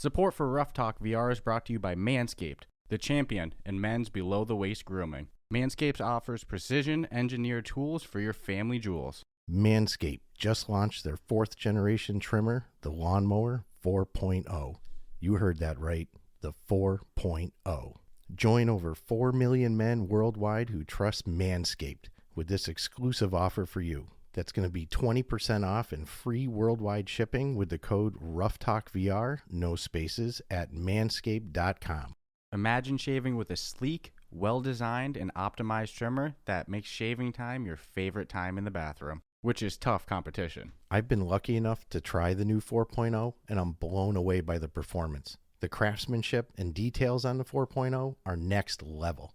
Support for Ruff Talk VR is brought to you by Manscaped, the champion in men's below-the-waist grooming. Manscaped offers precision-engineered tools for your family jewels. Manscaped just launched their 4th generation trimmer, the Lawnmower 4.0. You heard that right, the 4.0. Join over 4 million men worldwide who trust Manscaped with this exclusive offer for you. That's going to be 20% off and free worldwide shipping with the code RuffTalkVR, no spaces, at manscaped.com. Imagine shaving with a sleek, well-designed, and optimized trimmer that makes shaving time your favorite time in the bathroom, which is tough competition. I've been lucky enough to try the new 4.0, and I'm blown away by the performance. The craftsmanship and details on the 4.0 are next level.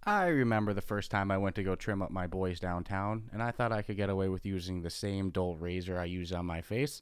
I remember the first time I went to go trim up my boys downtown, and I thought I could get away with using the same dull razor I use on my face.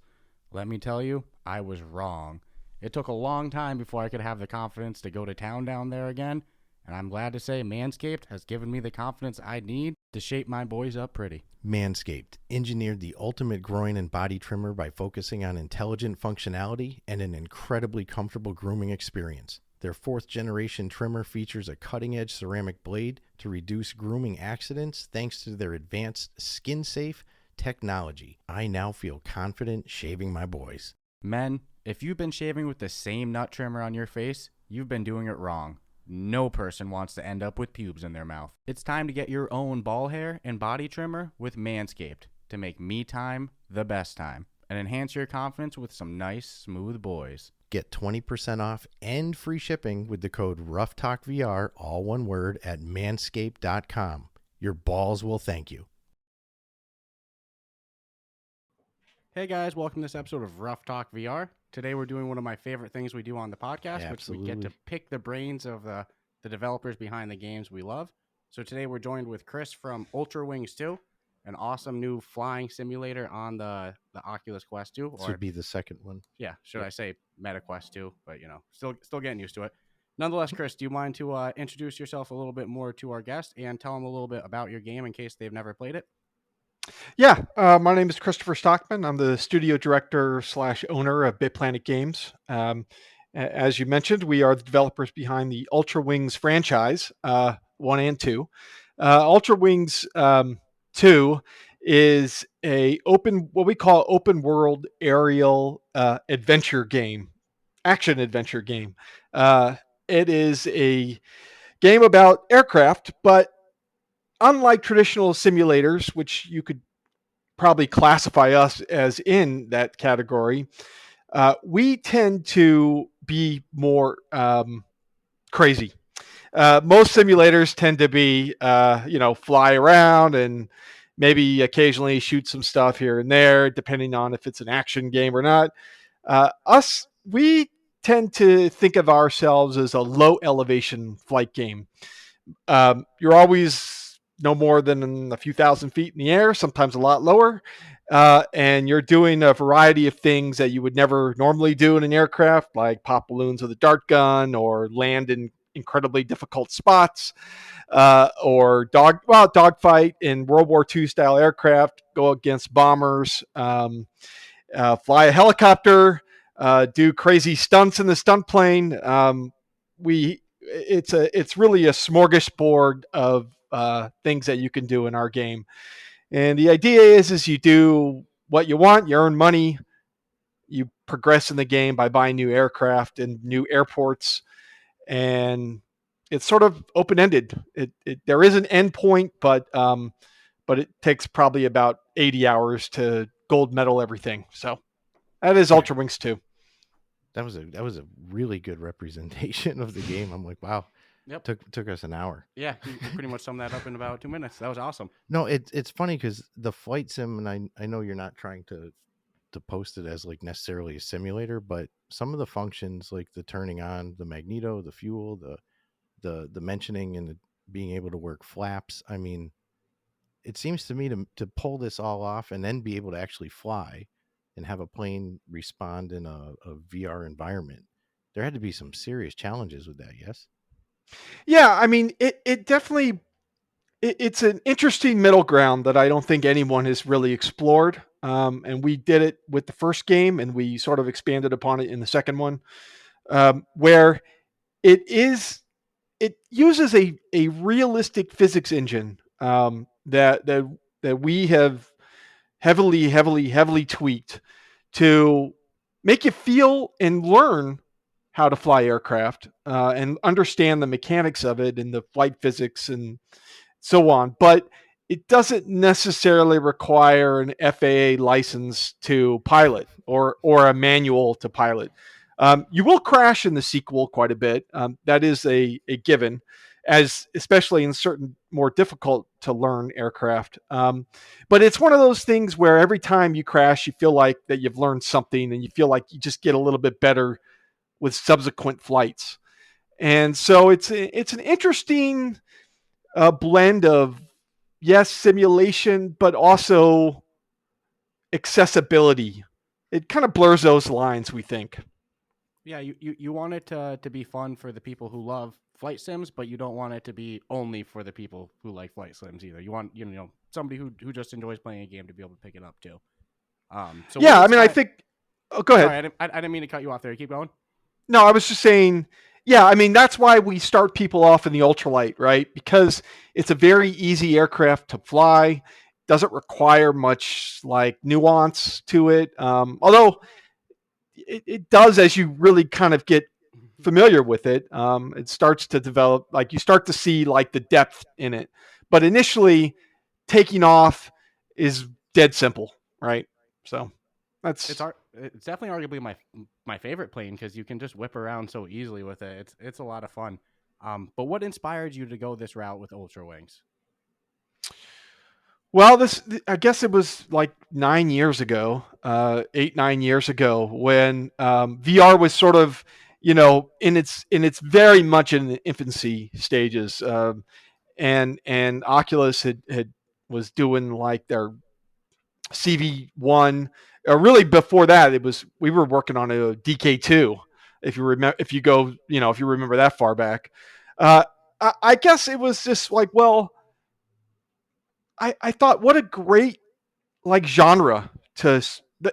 Let me tell you, I was wrong. It took a long time before I could have the confidence to go to town down there again, and I'm glad to say Manscaped has given me the confidence I need to shape my boys up pretty. Manscaped engineered the ultimate groin and body trimmer by focusing on intelligent functionality and an incredibly comfortable grooming experience. Their 4th generation trimmer features a cutting-edge ceramic blade to reduce grooming accidents thanks to their advanced skin-safe technology. I now feel confident shaving my boys. Men, if you've been shaving with the same nut trimmer on your face, you've been doing it wrong. No person wants to end up with pubes in their mouth. It's time to get your own ball hair and body trimmer with Manscaped to make me time the best time and enhance your confidence with some nice, smooth boys. Get 20% off and free shipping with the code RuffTalkVR, all one word, at manscaped.com. Your balls will thank you. Hey guys, welcome to this episode of Ruff Talk VR. Today we're doing one of my favorite things we do on the podcast, which we get to pick the brains of the developers behind the games we love. So today we're joined with Chris from Ultrawings 2, an awesome new flying simulator on the Oculus Quest 2. This would be the second one. Yeah, I say metaquest 2, but you know, still getting used to it. Nonetheless, Chris, do you mind to introduce yourself a little bit more to our guest and tell them a little bit about your game in case they've never played it? Yeah, my name is Christopher Stockman. I'm the studio director / owner of BitPlanet Games. As you mentioned, we are the developers behind the Ultrawings franchise, 1 and 2. Ultrawings 2 is what we call open world aerial adventure game, action adventure game. It is a game about aircraft, but unlike traditional simulators, which you could probably classify us as in that category, we tend to be more crazy. Most simulators tend to be, fly around and maybe occasionally shoot some stuff here and there, depending on if it's an action game or not. We tend to think of ourselves as a low elevation flight game. You're always no more than a few thousand feet in the air, sometimes a lot lower. And you're doing a variety of things that you would never normally do in an aircraft, like pop balloons with a dart gun or land in incredibly difficult spots, or dogfight in World War II style aircraft, go against bombers, fly a helicopter, do crazy stunts in the stunt plane. It's really a smorgasbord of things that you can do in our game. And the idea is you do what you want, you earn money, you progress in the game by buying new aircraft and new airports, and it's sort of open-ended. There is an end point, but it takes probably about 80 hours to gold medal everything. So that is Ultrawings 2. That was a really good representation of the game. I'm like, wow. Yep. Took us an hour. Yeah, you pretty much summed that up in about 2 minutes. That was awesome. No, it's funny because the flight sim, and I know you're not trying to post it as like necessarily a simulator, but some of the functions like the turning on the magneto, the fuel, the mentioning and being able to work flaps. I mean, it seems to me to pull this all off and then be able to actually fly and have a plane respond in a VR environment. There had to be some serious challenges with that, yes? Yeah, I mean, it definitely, it's an interesting middle ground that I don't think anyone has really explored. and we did it with the first game, and we sort of expanded upon it in the second one, where it uses a realistic physics engine that we have heavily tweaked to make you feel and learn how to fly aircraft and understand the mechanics of it and the flight physics and so on. But it doesn't necessarily require an FAA license to pilot or a manual to pilot. You will crash in the sequel quite a bit. That is a given, as especially in certain more difficult to learn aircraft. But it's one of those things where every time you crash, you feel like that you've learned something, and you feel like you just get a little bit better with subsequent flights. And so it's an interesting blend of, yes, simulation, but also accessibility. It kind of blurs those lines, we think. Yeah, you want it to be fun for the people who love flight sims, but you don't want it to be only for the people who like flight sims either. You want, somebody who just enjoys playing a game to be able to pick it up too. So yeah, I mean, I think. Oh, go ahead. Sorry, I didn't mean to cut you off there. Keep going. No, I was just saying. Yeah, I mean, that's why we start people off in the ultralight, right? Because it's a very easy aircraft to fly. Doesn't require much like nuance to it. Although it does, as you really kind of get familiar with it, it starts to develop, like you start to see like the depth in it. But initially, taking off is dead simple, right? So that's it's definitely arguably my favorite plane because you can just whip around so easily with it. It's a lot of fun. But what inspired you to go this route with Ultrawings? Well, I guess it was like 9 years ago, 9 years ago, when VR was sort of, in its very much in the infancy stages, and Oculus had was doing like their CV1. Really, before that, we were working on a DK2. If you remember, if you remember that far back, I guess it was just like, well, I thought, what a great like genre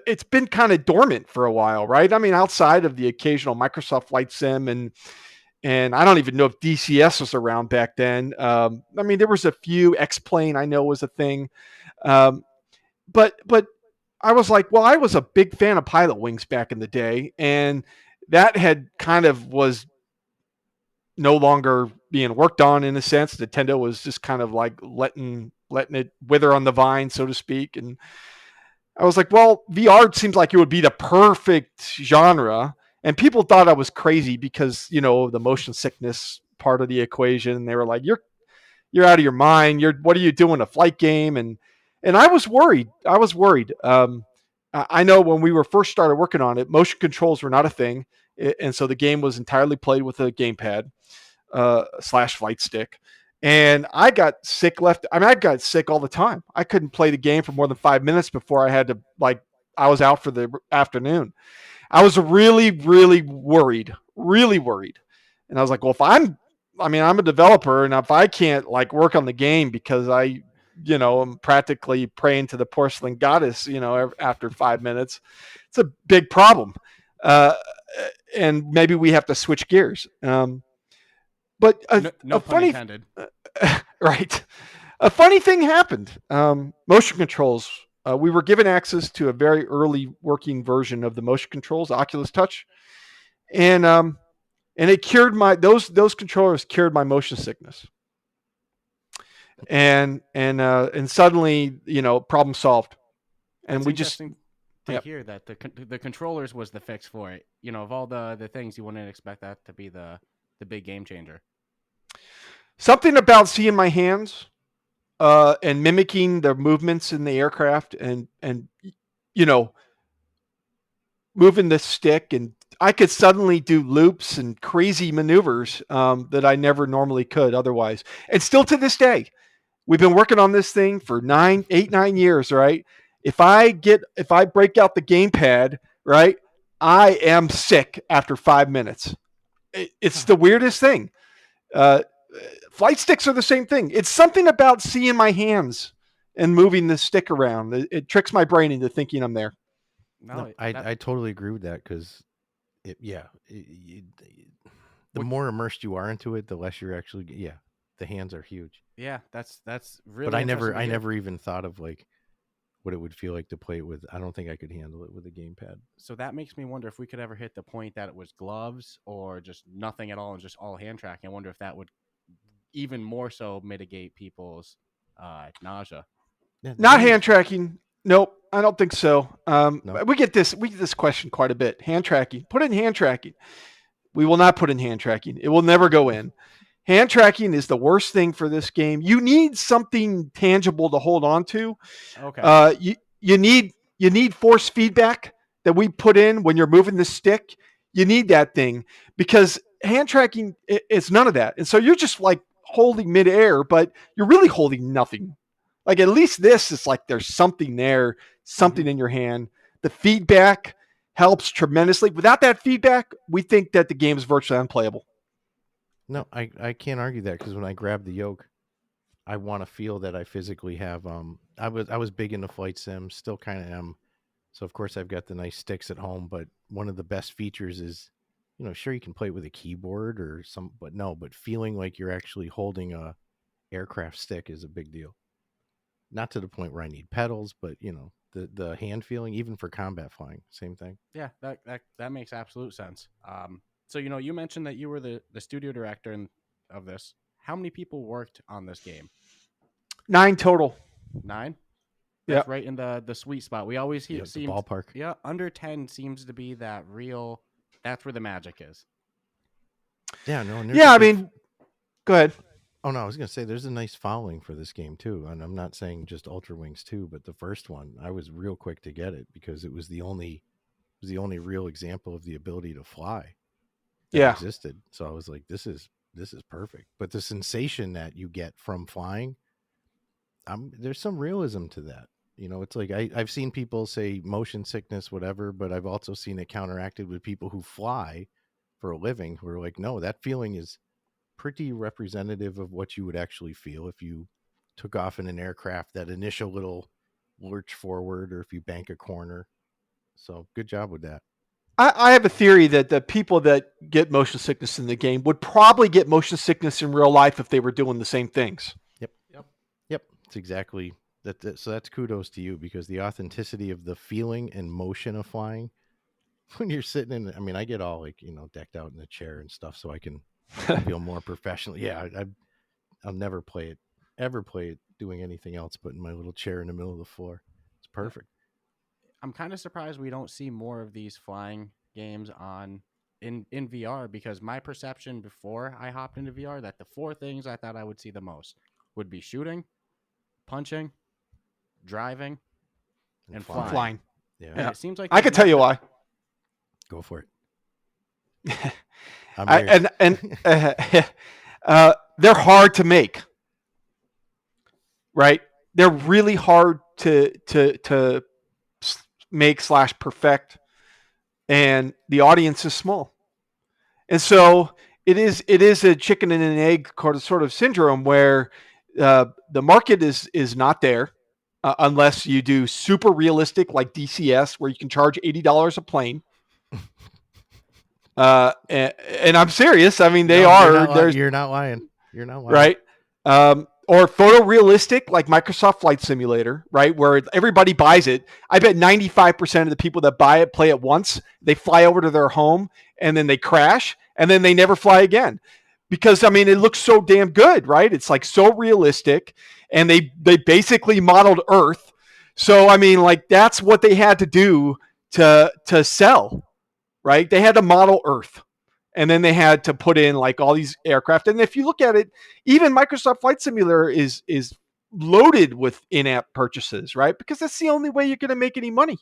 it's been kind of dormant for a while, right? I mean, outside of the occasional Microsoft Flight Sim and I don't even know if DCS was around back then. I mean, there was a few. X-Plane I know was a thing, but I was like, well, I was a big fan of Pilot Wings back in the day, and that had kind of was no longer being worked on in a sense. Nintendo was just kind of like letting it wither on the vine, so to speak. And I was like, well, VR seems like it would be the perfect genre. And people thought I was crazy because, the motion sickness part of the equation. They were like, you're out of your mind. What are you doing, a flight game? And I was worried. I know when we were first started working on it, motion controls were not a thing. And so the game was entirely played with a gamepad / flight stick. And I got sick I got sick all the time. I couldn't play the game for more than 5 minutes before I had to, I was out for the afternoon. I was really, really worried. And I was like, well, I'm a developer, and if I can't work on the game because I'm practically praying to the porcelain goddess, after 5 minutes, it's a big problem. And maybe we have to switch gears. But no pun intended. Right. A funny thing happened. Motion controls. We were given access to a very early working version of the motion controls, Oculus Touch, and it cured those controllers cured my motion sickness. And suddenly, problem solved. And That's we just to hear that the controllers was the fix for it. Of all the things, you wouldn't expect that to be the big game changer. Something about seeing my hands and mimicking the movements in the aircraft and moving the stick, and I could suddenly do loops and crazy maneuvers that I never normally could otherwise. And still to this day, we've been working on this thing for 9 years, right? If I break out the gamepad, right, I am sick after 5 minutes. It's the weirdest thing. Flight sticks are the same thing. It's something about seeing my hands and moving the stick around. It tricks my brain into thinking I'm there. No, I totally agree with that because the more immersed you are into it, the less you're actually the hands are huge. yeah, that's really. But I interesting to hear. never even thought of like what it would feel like to play it with. I don't think I could handle it with a gamepad. So that makes me wonder if we could ever hit the point that it was gloves or just nothing at all and just all hand tracking. I wonder if that would even more so mitigate people's nausea. Yeah, Not hand tracking. Nope, I don't think so. No. We get this question quite a bit. Hand tracking. Put in hand tracking. We will not put in hand tracking. It will never go in. Hand tracking is the worst thing for this game. You need something tangible to hold on to. Okay. You need force feedback that we put in when you're moving the stick. You need that thing because hand tracking it's none of that. And so you're just like holding midair, but you're really holding nothing. Like at least this is like there's something there, something in your hand. The feedback helps tremendously. Without that feedback, we think that the game is virtually unplayable. No, I can't argue that because when I grab the yoke, I want to feel that I physically have. I was big into flight sims, still kind of am. So of course I've got the nice sticks at home, but one of the best features is, sure you can play it with a keyboard or but feeling like you're actually holding a aircraft stick is a big deal. Not to the point where I need pedals, but the hand feeling, even for combat flying, same thing. Yeah, that makes absolute sense. So you mentioned that you were the studio director of this. How many people worked on this game? 9 total. 9. Yeah, That's right in the sweet spot. We always hear the ballpark. Yeah, under 10 seems to be that real. That's where the magic is. Yeah, no. Yeah, I mean, go ahead. Oh no, I was gonna say there's a nice following for this game too, and I'm not saying just Ultrawings 2, but the first one I was real quick to get it because it was the only real example of the ability to fly that existed. So I was like, this is perfect. But the sensation that you get from flying, there's some realism to that. It's like I've seen people say motion sickness, whatever, but I've also seen it counteracted with people who fly for a living who are like, no, that feeling is pretty representative of what you would actually feel if you took off in an aircraft, that initial little lurch forward, or if you bank a corner. So good job with that. I have a theory that the people that get motion sickness in the game would probably get motion sickness in real life if they were doing the same things. Yep. It's exactly that. So that's kudos to you because the authenticity of the feeling and motion of flying when you're sitting in, I mean, I get all like, decked out in the chair and stuff so I can feel more professional. Yeah. I'll never ever play it doing anything else but in my little chair in the middle of the floor. It's perfect. I'm kind of surprised we don't see more of these flying games in VR because my perception before I hopped into VR that the 4 things I thought I would see the most would be shooting, punching, driving, and flying. Yeah. And it seems like I can tell you why. Go for it. They're hard to make, right? They're really hard to make / perfect, and the audience is small, and so it is a chicken and an egg sort of syndrome where the market is not there unless you do super realistic like DCS where you can charge $80 a plane. And I'm serious. I mean, they are. You're not lying. You're not lying. Right. Or photorealistic like Microsoft Flight Simulator, right? Where everybody buys it. I bet 95% of the people that buy it play it once. They fly over to their home and then they crash and then they never fly again. Because, I mean, it looks so damn good, right? It's like so realistic and they basically modeled Earth. So, I mean, like that's what they had to do to sell, right? They had to model Earth. And then they had to put in like all these aircraft. And if you look at it, even Microsoft Flight Simulator is loaded with in-app purchases, right? Because that's the only way you're going to make any money.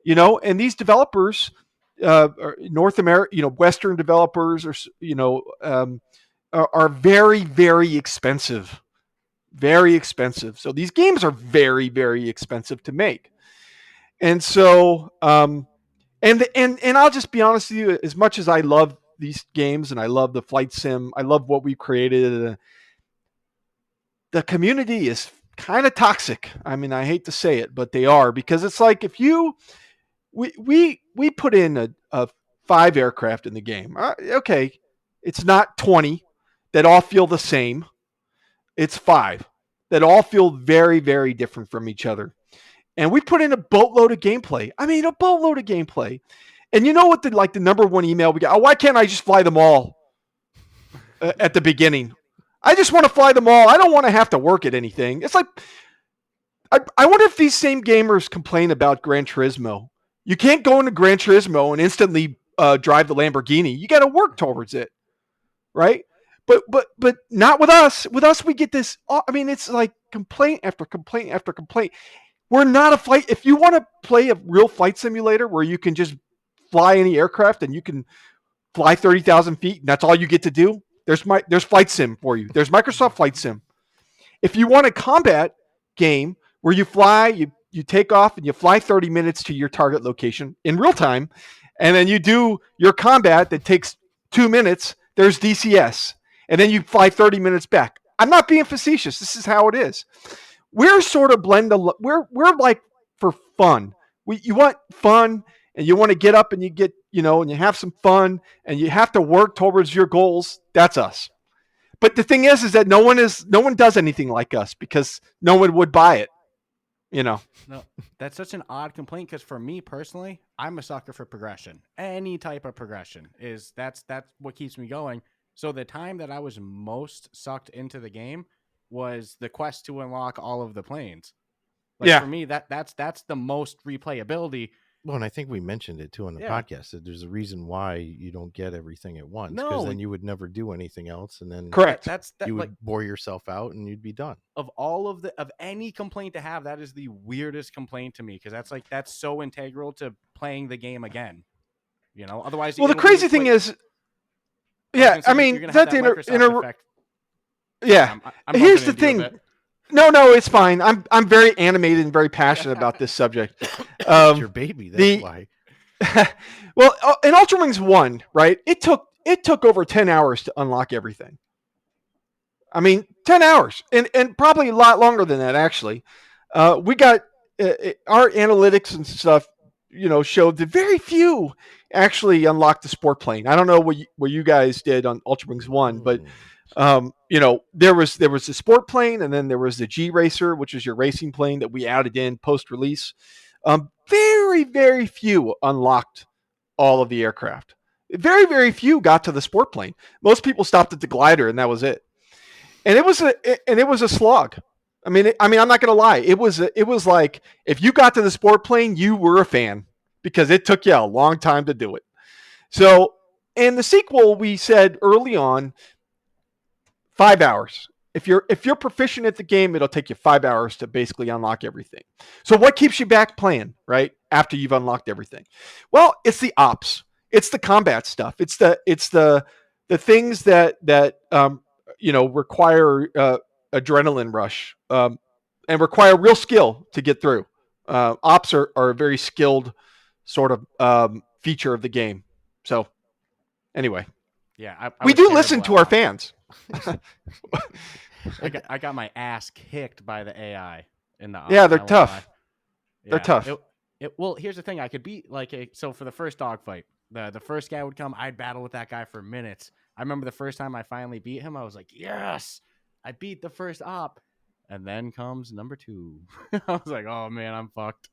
And these developers, North America, Western developers, are very, very expensive. Very expensive. So these games are very, very expensive to make. And so, and I'll just be honest with you, as much as I love these games and I love the flight sim, I love what we created. The community is kind of toxic. I mean, I hate to say it, but they are, because it's like if we put in a 5 aircraft in the game. Okay, it's not 20 that all feel the same. It's 5 that all feel very, very different from each other. And we put in a boatload of gameplay. I mean, a boatload of gameplay. And you know what the number one email we got? Oh, why can't I just fly them all at the beginning? I just want to fly them all. I don't want to have to work at anything. It's like, I wonder if these same gamers complain about Gran Turismo. You can't go into Gran Turismo and instantly drive the Lamborghini. You got to work towards it, right? But not with us. With us, we get this. I mean, it's like complaint after complaint after complaint. We're not a flight. If you want to play a real flight simulator where you can just fly any aircraft and you can fly 30,000 feet and that's all you get to do, there's Flight Sim for you. There's Microsoft Flight Sim. If you want a combat game where you fly, you take off and you fly 30 minutes to your target location in real time, and then you do your combat that takes 2 minutes, there's DCS. And then you fly 30 minutes back. I'm not being facetious. This is how it is. We're sort of we're like for fun. You want fun, and you want to get up and you get, and you have some fun, and you have to work towards your goals. That's us. But the thing is that no one does anything like us because no one would buy it. No, that's such an odd complaint, because for me personally, I'm a sucker for progression. Any type of progression that's what keeps me going. So the time that I was most sucked into the game was the quest to unlock all of the planes. For me, that's the most replayability. Well, and I think we mentioned it too on the podcast, that there's a reason why you don't get everything at once, because then you would never do anything else, and then correct, you would bore yourself out and you'd be done. Of any complaint to have, that is the weirdest complaint to me, because that's so integral to playing the game again. Otherwise, well, the crazy thing is, I mean, that's effect. Yeah, here's the thing. No, it's fine. I'm very animated and very passionate about this subject. It's your baby. That's why. Well, in Ultrawings 1, right? It took over 10 hours to unlock everything. I mean, 10 hours, and probably a lot longer than that, actually. We got our analytics and stuff, showed that very few actually unlocked the sport plane. I don't know what you guys did on Ultrawings 1, but there was the sport plane, and then there was the G Racer, which is your racing plane that we added in post release. Very, very few unlocked all of the aircraft. Very, very few got to the sport plane. Most people stopped at the glider, and that was it. And it was a slog. I mean, I'm not going to lie. It was like, if you got to the sport plane, you were a fan, because it took you a long time to do it. So, in the sequel, we said early on, 5 hours. If you're proficient at the game, it'll take you 5 hours to basically unlock everything. So what keeps you back playing, right? After you've unlocked everything? Well, it's the ops. It's the combat stuff. It's the things that require adrenaline rush and require real skill to get through. Ops are a very skilled sort of feature of the game. So anyway, we do listen to our fans. I got my ass kicked by the AI in the. Yeah, they're tough. They're tough. Well, here's the thing. I could beat so for the first dogfight, the first guy would come. I'd battle with that guy for minutes. I remember the first time I finally beat him, I was like, yes, I beat the first op. And then comes number 2. I was like, oh man, I'm fucked.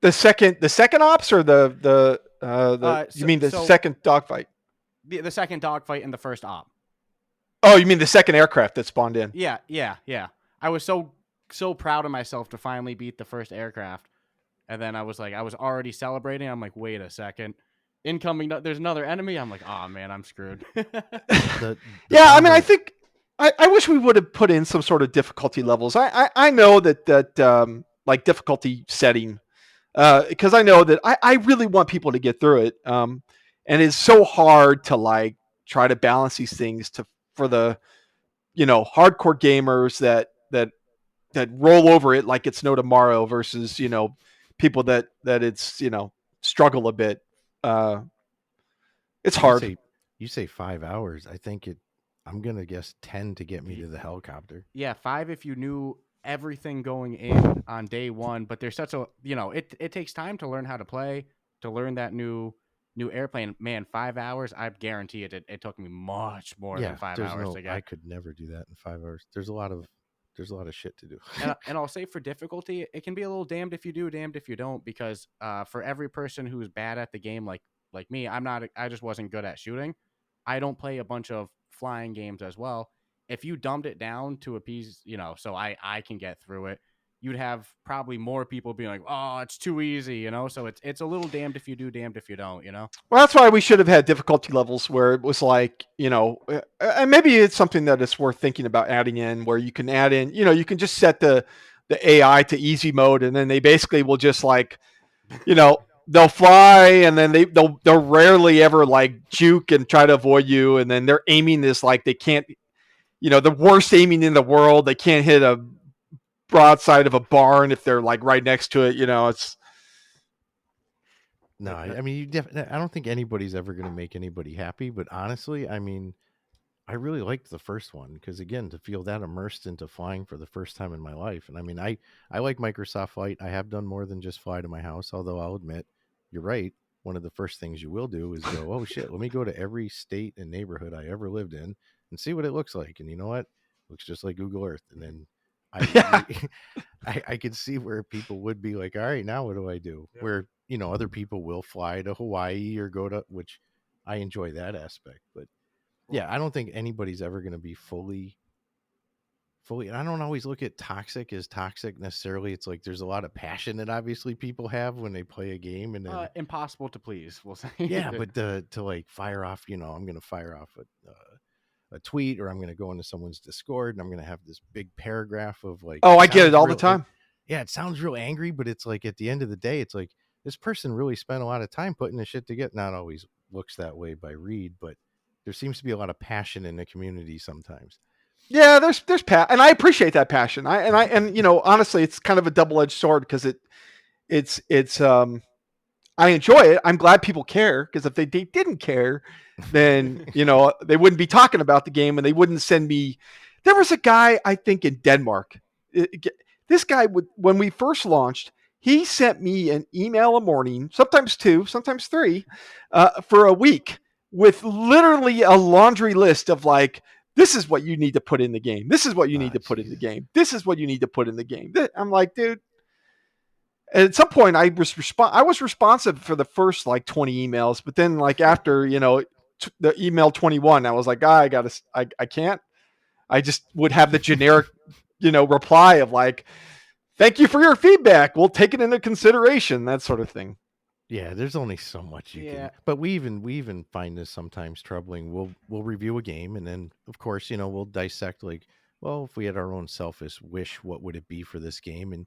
The second ops, or you mean the second dogfight? The second dogfight and the first op. Oh, you mean the second aircraft that spawned in? Yeah. I was so proud of myself to finally beat the first aircraft. And then I was already celebrating. I'm like, wait a second. Incoming, there's another enemy. I'm like, oh man, I'm screwed. I mean, I think I wish we would have put in some sort of difficulty levels. I know that like difficulty setting, because I know that I really want people to get through it. And it's so hard to try to balance these things for the hardcore gamers that roll over it like it's no tomorrow, versus people that it's struggle a bit. It's hard. You say 5 hours. I think I'm gonna guess 10 to get me to the helicopter. Yeah, 5 if you knew everything going in on day one, but there's such a, it takes time to learn how to play, to learn that new airplane. Man, 5 hours, I guarantee it took me much more than 5 hours to get. I could never do that in 5 hours. There's a lot of shit to do. and I'll say for difficulty, it can be a little damned if you do, damned if you don't, because for every person who's bad at the game, like me, I just wasn't good at shooting. I don't play a bunch of flying games as well. If you dumbed it down to appease, so I can get through it, you'd have probably more people being like, oh, it's too easy, so it's a little damned if you do, damned if you don't, Well, that's why we should have had difficulty levels where it was like, and maybe it's something that it's worth thinking about adding in, where you can add in, you can just set the AI to easy mode, and then they basically will just like, they'll fly, and then they'll rarely ever like juke and try to avoid you, and then their aiming is like they can't, the worst aiming in the world. They can't hit a broadside of a barn if they're like right next to it. It's no. I mean, I don't think anybody's ever going to make anybody happy. But honestly, I mean, I really liked the first one because, again, to feel that immersed into flying for the first time in my life. And I mean, I like Microsoft Flight. I have done more than just fly to my house, although I'll admit, you're right. One of the first things you will do is go, oh, shit, let me go to every state and neighborhood I ever lived in and see what it looks like. And you know what? It looks just like Google Earth. And then I could see where people would be like, all right, now what do I do? Yeah. Where, other people will fly to Hawaii or go to, which I enjoy that aspect. But yeah, I don't think anybody's ever going to be fully, and I don't always look at toxic as toxic necessarily. It's like there's a lot of passion that obviously people have when they play a game, and then impossible to please, we'll say. Yeah, but to like fire off, I'm going to fire off a tweet, or I'm going to go into someone's Discord and I'm going to have this big paragraph of like, oh, I get it all the time. Yeah, it sounds real angry, but it's like at the end of the day, it's like this person really spent a lot of time putting this shit together. Not always looks that way by read, but there seems to be a lot of passion in the community sometimes. Yeah, there's and I appreciate that passion. And honestly, it's kind of a double-edged sword because it's I enjoy it. I'm glad people care, because if they didn't care, then they wouldn't be talking about the game, and they wouldn't send me. There was a guy, I think, in Denmark. This guy would, when we first launched, he sent me an email a morning, sometimes 2, sometimes 3, for a week, with literally a laundry list of like, this is what you need to put in the game. This is what you need to put in the game. This is what you need to put in the game. I'm like, dude. And at some point, I was responsive for the first like 20 emails, but then like after the email 21, I was like, I can't. I just would have the generic reply of like, thank you for your feedback. We'll take it into consideration. That sort of thing. Yeah, there's only so much you can. But we even find this sometimes troubling. We'll review a game, and then of course we'll dissect like, well, if we had our own selfish wish, what would it be for this game? And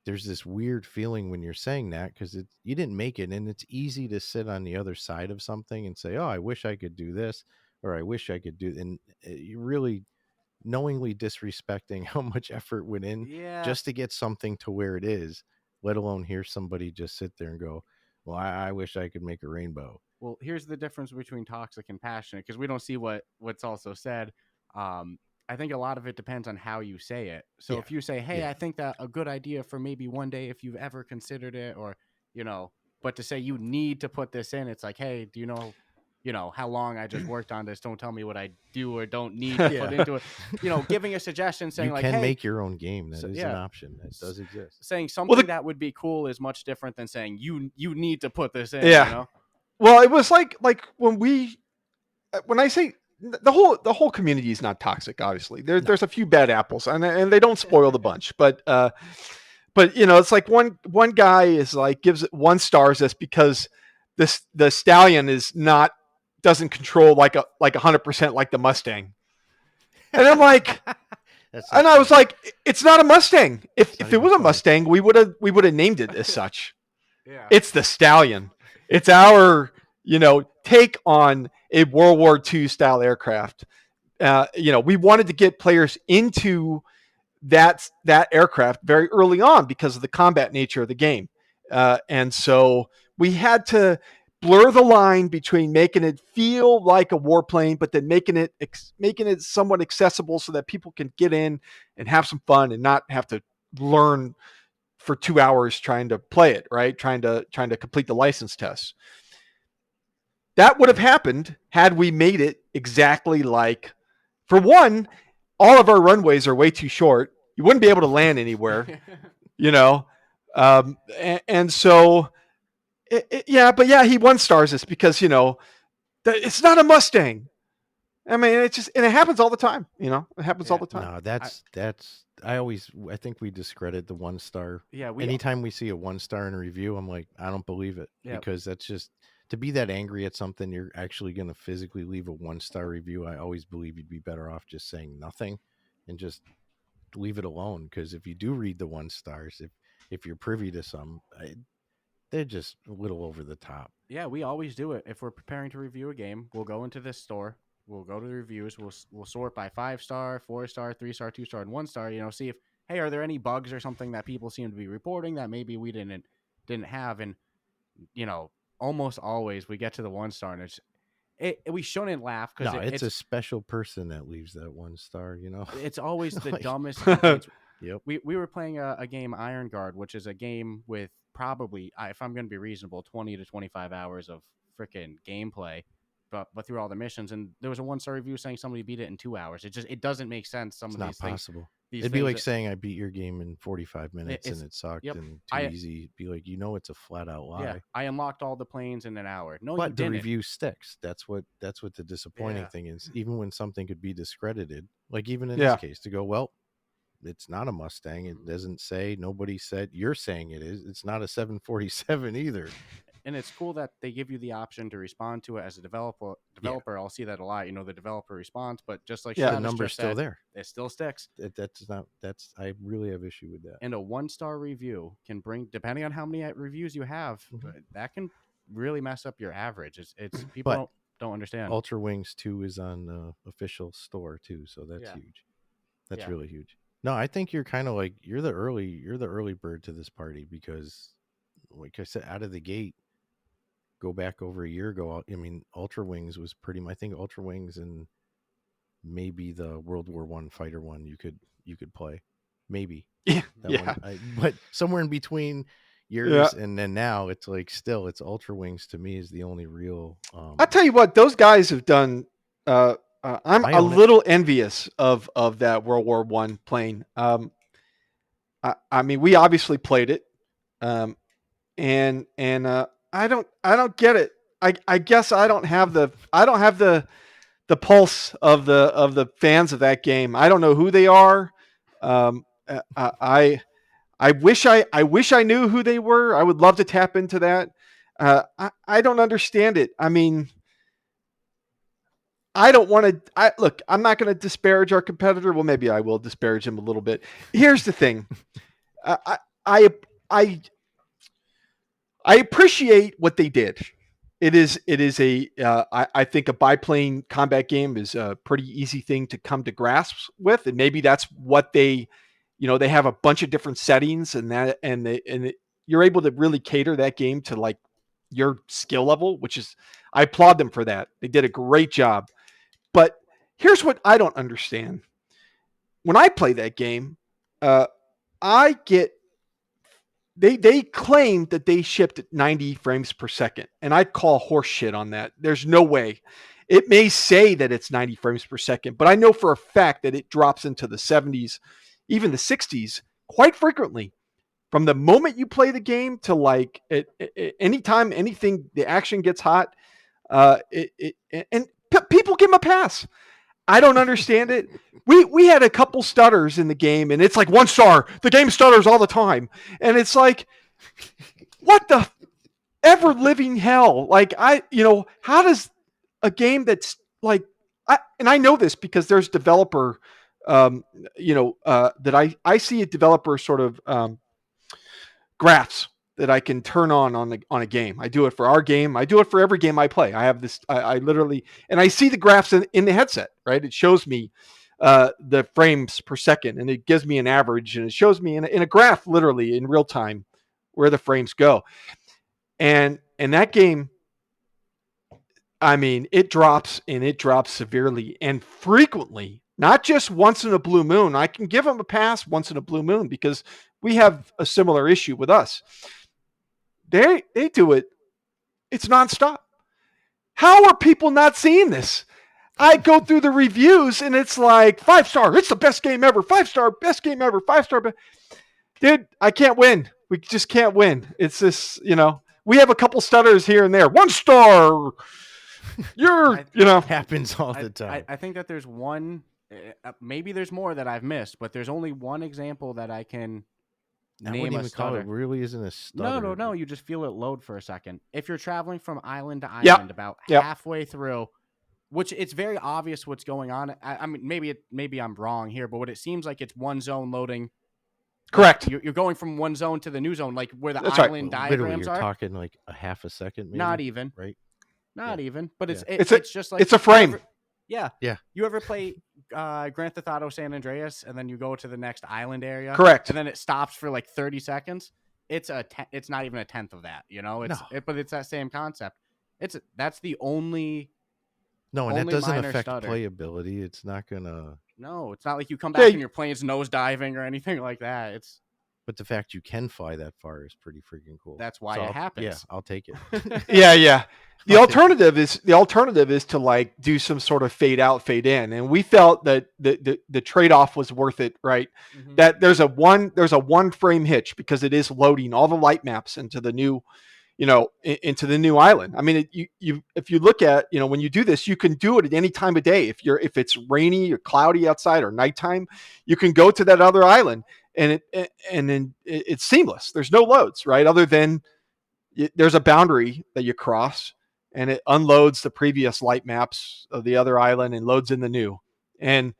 there's this weird feeling when you're saying that, because you didn't make it, and it's easy to sit on the other side of something and say, oh, I wish I could do this, or I wish I could do, and you really knowingly disrespecting how much effort went in just to get something to where it is, let alone hear somebody just sit there and go, well, I wish I could make a rainbow. Well, here's the difference between toxic and passionate, because we don't see what's also said. I think a lot of it depends on how you say it. So if you say, hey, I think that a good idea for maybe one day if you've ever considered it, or, but to say you need to put this in, it's like, hey, do you know how long I just worked on this? Don't tell me what I do or don't need to put into it. Giving a suggestion, saying you like, can hey, make your own game. That is an option. That does exist. Saying something that would be cool is much different than saying you need to put this in. Yeah. Well, it was like when I say the whole community is not toxic. Obviously, there's a few bad apples, and they don't spoil the bunch. But it's like one guy is like gives it 1 star just because the stallion doesn't control like 100% like the Mustang, and I'm like, and I was like, it's not a Mustang. If it was a Mustang, we would have named it as such. Yeah. It's the stallion. It's our take on a World War II style aircraft. We wanted to get players into that aircraft very early on because of the combat nature of the game. And so we had to blur the line between making it feel like a warplane, but then making it somewhat accessible so that people can get in and have some fun and not have to learn for 2 hours trying to play it, right? Trying to complete the license tests. That would have happened had we made it exactly like, for one, all of our runways are way too short. You wouldn't be able to land anywhere, you know? And so, he 1-stars us because, it's not a Mustang. I mean, it's just, and it happens all the time, it happens all the time. No, that's I think we discredit the 1-star. Yeah, anytime we see a 1-star in a review, I'm like, I don't believe it, because that's just, to be that angry at something, you're actually going to physically leave a 1-star review. I always believe you'd be better off just saying nothing and just leave it alone. Because if you do read the 1-stars, if you're privy to some, they're just a little over the top. Yeah, we always do it. If we're preparing to review a game, we'll go into this store. We'll go to the reviews. We'll sort by 5-star, 4-star, 3-star, 2-star, and 1-star. See if, hey, are there any bugs or something that people seem to be reporting that maybe we didn't have? And almost always we get to the 1-star and we shouldn't laugh because it's a special person that leaves that 1-star. It's always the dumbest complaints. Yep. We were playing a game, Iron Guard, which is a game with probably, if I'm going to be reasonable, 20 to 25 hours of freaking gameplay. But through all the missions, and there was a 1-star review saying somebody beat it in 2 hours. It doesn't make sense. It's not possible. Things, it'd be like saying I beat your game in 45 minutes and it sucked and too easy. It'd be like, it's a flat out lie. Yeah, I unlocked all the planes in an hour. No, but you didn't. The review sticks. That's what the disappointing thing is. Even when something could be discredited, like even in this case, to go, well, it's not a Mustang. It doesn't say. Nobody said. You're saying it is. It's not a 747 either. And it's cool that they give you the option to respond to it as a developer. I'll see that a lot. The developer responds, but just like the number's still there. It still sticks. I really have issue with that. And a 1-star review can bring, depending on how many reviews you have, that can really mess up your average. It's people don't understand. Ultrawings 2 is on the official store too, so that's huge. That's really huge. No, I think you're kind of like you're the early bird to this party, because, like I said, out of the gate. Go back over a year ago. I mean, Ultrawings was pretty. I think Ultrawings and maybe the World War I fighter one you could play, maybe. One, but somewhere in between years and then now, it's like still it's Ultrawings to me is the only real. I'll tell you what, those guys have done. I'm a little envious of that World War I plane. I mean, we obviously played it, and I don't get it. I guess I don't have the pulse of the fans of that game. I don't know who they are. I wish I knew who they were. I would love to tap into that. I don't understand it. I mean, I don't want to. Look, I'm not going to disparage our competitor. Well, maybe I will disparage him a little bit. Here's the thing. I appreciate what they did. It is I think a biplane combat game is a pretty easy thing to come to grasp with, and maybe that's what they have a bunch of different settings and you're able to really cater that game to like your skill level, which is, I applaud them for that. They did a great job. But here's what I don't understand. When I play that game, I get. They claim that they shipped at 90 frames per second, and I call horse shit on that. There's no way. It may say that it's 90 frames per second, but I know for a fact that it drops into the 70s, even the 60s, quite frequently. From the moment you play the game to like anytime the action gets hot, people give them a pass. I don't understand it. We had a couple stutters in the game, and it's like 1-star. The game stutters all the time, and it's like, what the ever living hell? Like how does a game that's like, I know this because there's developer, that I see a developer sort of graphs that I can turn on a game. I do it for our game. I do it for every game I play. I have this, I literally, and I see the graphs in the headset, right? It shows me the frames per second, and it gives me an average, and it shows me in a graph, literally in real time, where the frames go. And that game I mean, it drops and it drops severely and frequently, not just once in a blue moon. I can give them a pass once in a blue moon because we have a similar issue with us. They do it. It's nonstop. How are people not seeing this? I go through the reviews and it's like 5-star. It's the best game ever. 5-star, best game ever. 5-star. Dude, I can't win. We just can't win. It's this, we have a couple stutters here and there. 1-star. Happens all the time. I think that there's one, maybe there's more that I've missed, but there's only one example that I can name a stutter. It really isn't a stutter. No. You just feel it load for a second. If you're traveling from island to island, about halfway through, which it's very obvious what's going on. I mean, maybe I'm wrong here, but what it seems like it's one zone loading. Correct. You're going from one zone to the new zone, like where the That's island right. diagrams you're are. Talking like a half a second, maybe. Not even. Right. Not even. But Yeah. it's just like it's a frame. Yeah. Yeah. You ever play Grand Theft Auto San Andreas and then you go to the next island area? Correct. And then it stops for like 30 seconds. It's not even a tenth of that, but it's that same concept. That's the only. No, and that doesn't affect stutter. playability. It's not gonna. No, it's not like you come back and your plane's nose diving or anything like that. But the fact you can fly that far is pretty freaking cool. That's why it happens. Yeah, I'll take it. Yeah. The alternative is to like do some sort of fade out, fade in, and we felt that the trade off was worth it, right? Mm-hmm. That there's a one frame hitch because it is loading all the light maps into the new, into the new island. I mean, if you look at when you do this, you can do it at any time of day. If it's rainy or cloudy outside or nighttime, you can go to that other island, and then it's seamless. There's no loads, right? Other than there's a boundary that you cross. And it unloads the previous light maps of the other island and loads in the new. And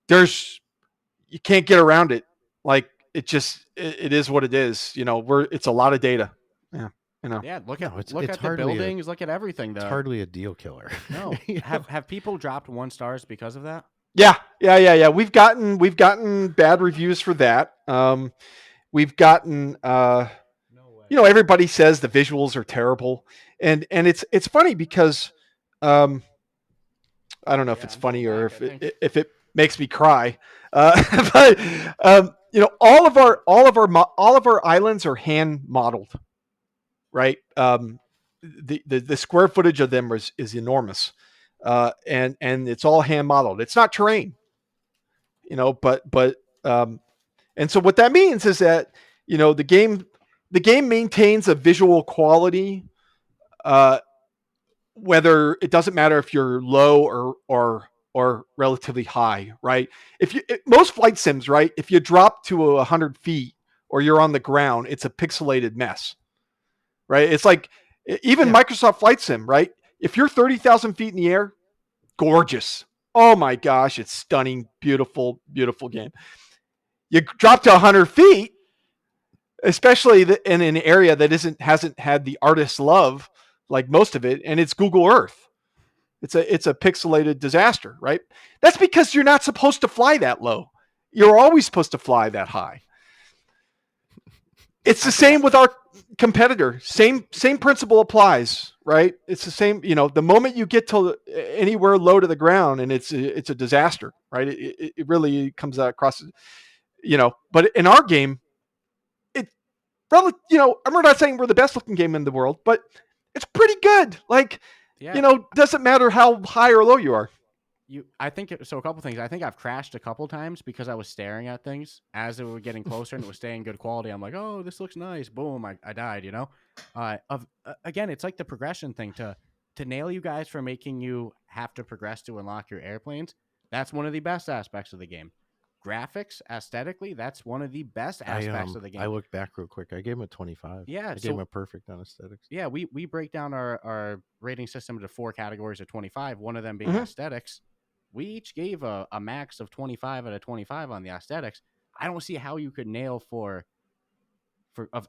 you can't get around it. Like it is what it is. It's a lot of data. Yeah. Yeah. Look at the buildings. Look at everything though. It's hardly a deal killer. No. Have people dropped 1 stars because of that? Yeah. We've gotten bad reviews for that. We've gotten, everybody says the visuals are terrible. And it's funny because I don't know if it's funny or if it makes me cry, but all of our islands are hand modeled, right? The square footage of them is enormous, and it's all hand modeled. It's not terrain, but and so what that means is that the game maintains a visual quality. Whether it doesn't matter if you're low or relatively high, right? Most flight sims, right? If you drop to 100 feet or you're on the ground, it's a pixelated mess, right? It's like even Microsoft Flight Sim, right? If you're 30,000 feet in the air, gorgeous. Oh my gosh, it's stunning, beautiful, beautiful game. You drop to 100 feet, especially in an area that hasn't had the artist's love like most of it, and it's Google Earth. It's a pixelated disaster, right? That's because you're not supposed to fly that low. You're always supposed to fly that high. It's the same with our competitor. Same principle applies, right? It's the same. The moment you get to anywhere low to the ground, and it's a disaster, right? It really comes out across. But in our game, I'm not saying we're the best looking game in the world, but it's pretty good. Doesn't matter how high or low you are. A couple things. I think I've crashed a couple times because I was staring at things as it was getting closer and it was staying good quality. I'm like, oh, this looks nice. Boom, I died. Again, it's like the progression thing to nail you guys for making you have to progress to unlock your airplanes. That's one of the best aspects of the game. Graphics, aesthetically, that's one of the best aspects of the game. I looked back real quick. I gave him a 25. Yeah, I gave him a perfect on aesthetics. Yeah, we break down our rating system into 4 categories of 25. One of them being aesthetics. We each gave a max of 25 out of 25 on the aesthetics. I don't see how you could nail for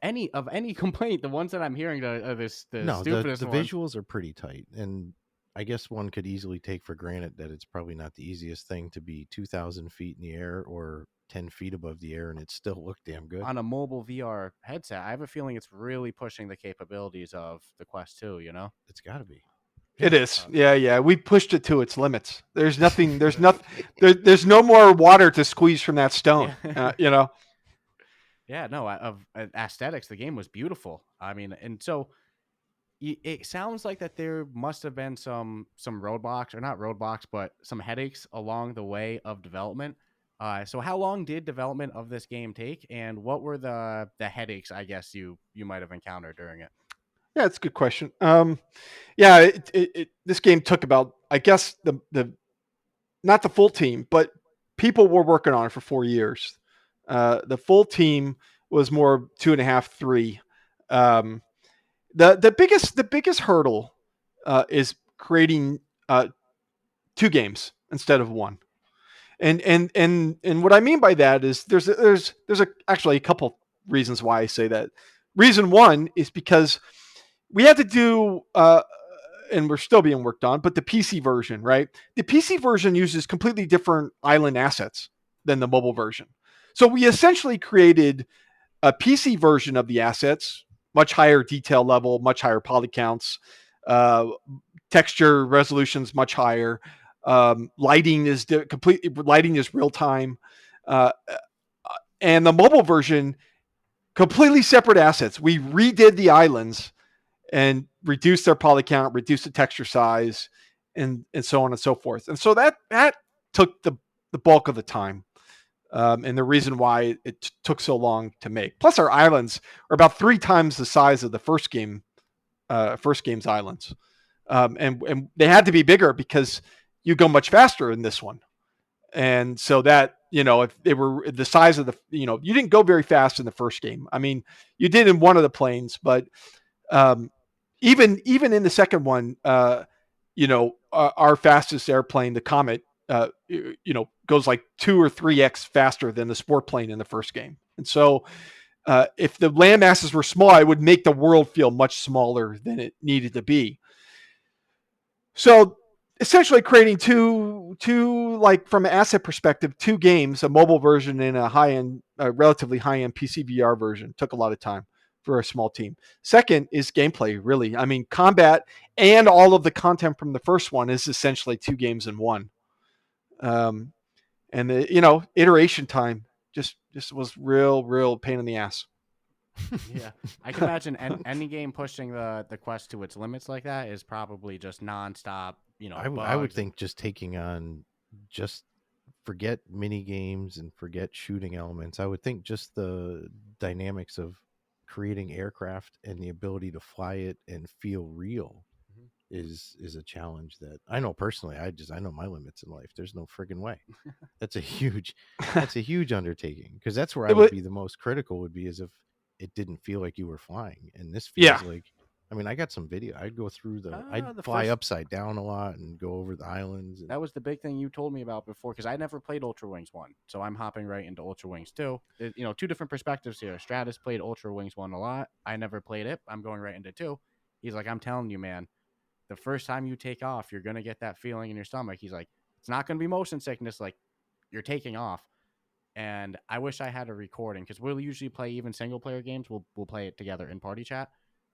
any complaint. The ones that I'm hearing the stupidest the ones. visuals are pretty tight, and I guess one could easily take for granted that it's probably not the easiest thing to be 2,000 feet in the air or 10 feet above the air and it still looked damn good. On a mobile VR headset, I have a feeling it's really pushing the capabilities of the Quest 2, It's got to be. It is. Yeah. We pushed it to its limits. There's nothing. There's nothing. There's no more water to squeeze from that stone. Yeah. Yeah, no, of aesthetics, the game was beautiful. I mean, and so it sounds like that there must have been some roadblocks, or not roadblocks, but some headaches along the way of development. So how long did development of this game take, and what were the headaches, I guess, you might have encountered during it? Yeah, it's a good question. Yeah, this game took about, I guess, the not the full team, but people were working on it for 4 years. The full team was more 2.5, 3. The biggest hurdle is creating 2 games instead of 1. And what I mean by that is there's actually a couple reasons why I say that. Reason one is because we had to do and we're still being worked on, but the PC version, right? The PC version uses completely different island assets than the mobile version. So we essentially created a PC version of the assets, much higher detail level, much higher poly counts, texture resolutions much higher. Lighting is lighting is real time, and the mobile version completely separate assets. We redid the islands and reduce their poly count, reduce the texture size, and so on and so forth. And so that took the bulk of the time, and the reason why it took so long to make. Plus, our islands are about 3 times the size of the first game's islands, and they had to be bigger because you go much faster in this one. And so that, if they were the size of you didn't go very fast in the first game. I mean, you did in one of the planes, but even in the second one, our fastest airplane, the Comet, goes like 2 or 3x faster than the sport plane in the first game. And so if the land masses were small, I would make the world feel much smaller than it needed to be. So essentially creating two, like from an asset perspective, 2 games, a mobile version and a relatively high-end PC VR version, took a lot of time for a small team. Second is gameplay, really. I mean, combat and all of the content from the first one is essentially 2 games in one. And the, iteration time just was real pain in the ass. Yeah, I can imagine any game pushing the Quest to its limits like that is probably just nonstop. I would think just taking on, just forget mini games and forget shooting elements. I would think just the dynamics of creating aircraft and the ability to fly it and feel real is a challenge that I know personally. I know my limits in life. There's no friggin' way. That's a huge undertaking, because that's where I would be the most critical, would be as if it didn't feel like you were flying. And this feels like, I mean, I got some video. I'd go through I'd fly upside down a lot and go over the islands. That was the big thing you told me about before, because I never played Ultrawings 1. So I'm hopping right into Ultrawings 2. 2 different perspectives here. Stratus played Ultrawings 1 a lot. I never played it. I'm going right into 2. He's like, I'm telling you, man, the first time you take off, you're going to get that feeling in your stomach. He's like, it's not going to be motion sickness. Like, you're taking off. And I wish I had a recording, because we'll usually play even single player games. We'll play it together in party chat.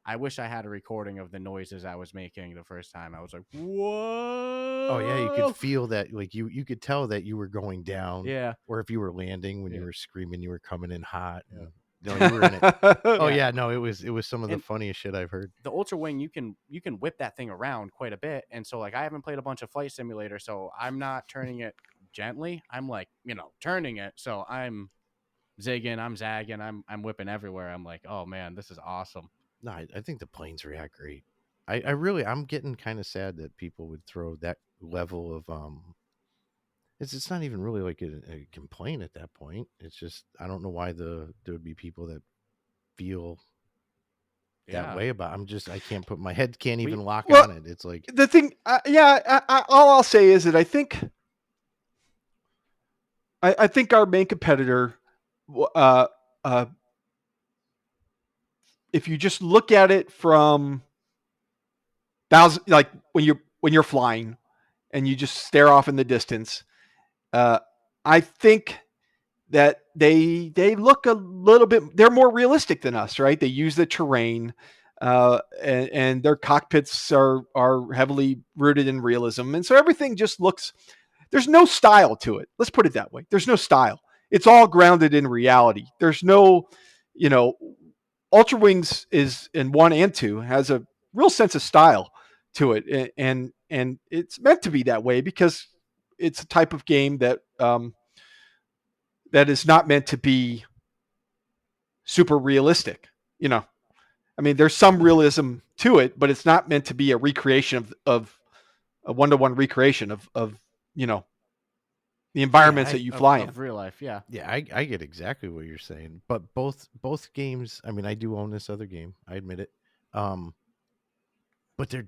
I wish I had a recording of the noises I was making the first time. I was like, whoa. Oh yeah, you could feel that, like you could tell that you were going down. Yeah. Or if you were landing, when you were screaming, you were coming in hot. Yeah. You were in it. Oh yeah, no, it was some of the funniest shit I've heard. The Ultra Wing, you can whip that thing around quite a bit. And so, like, I haven't played a bunch of Flight Simulator, so I'm not turning it gently. I'm like, turning it. So I'm zigging, I'm zagging, I'm whipping everywhere. I'm like, oh man, this is awesome. No, I think the planes react great. I'm getting kind of sad that people would throw that level of it's not even really like a complaint at that point. It's just, I don't know why there would be people that feel that way about. I can't put my head, can't even lock on it. It's like the thing. All I'll say is that I think our main competitor, if you just look at it from like when you're flying and you just stare off in the distance, I think that they look a little bit, they're more realistic than us, right? They use the terrain. and their cockpits are heavily rooted in realism, and so everything just looks. There's no style to it. Let's put it that way. There's no style. It's all grounded in reality. There's no, you know, Ultrawings is in 1 and 2 has a real sense of style to it, and it's meant to be that way because it's a type of game that that is not meant to be super realistic. You know, I mean, there's some realism to it, but it's not meant to be a recreation of a one-to-one recreation of you know the environments that you fly in. Of real life. Yeah. Yeah, I get exactly what you're saying. But both games, I mean, I do own this other game, I admit it. But they're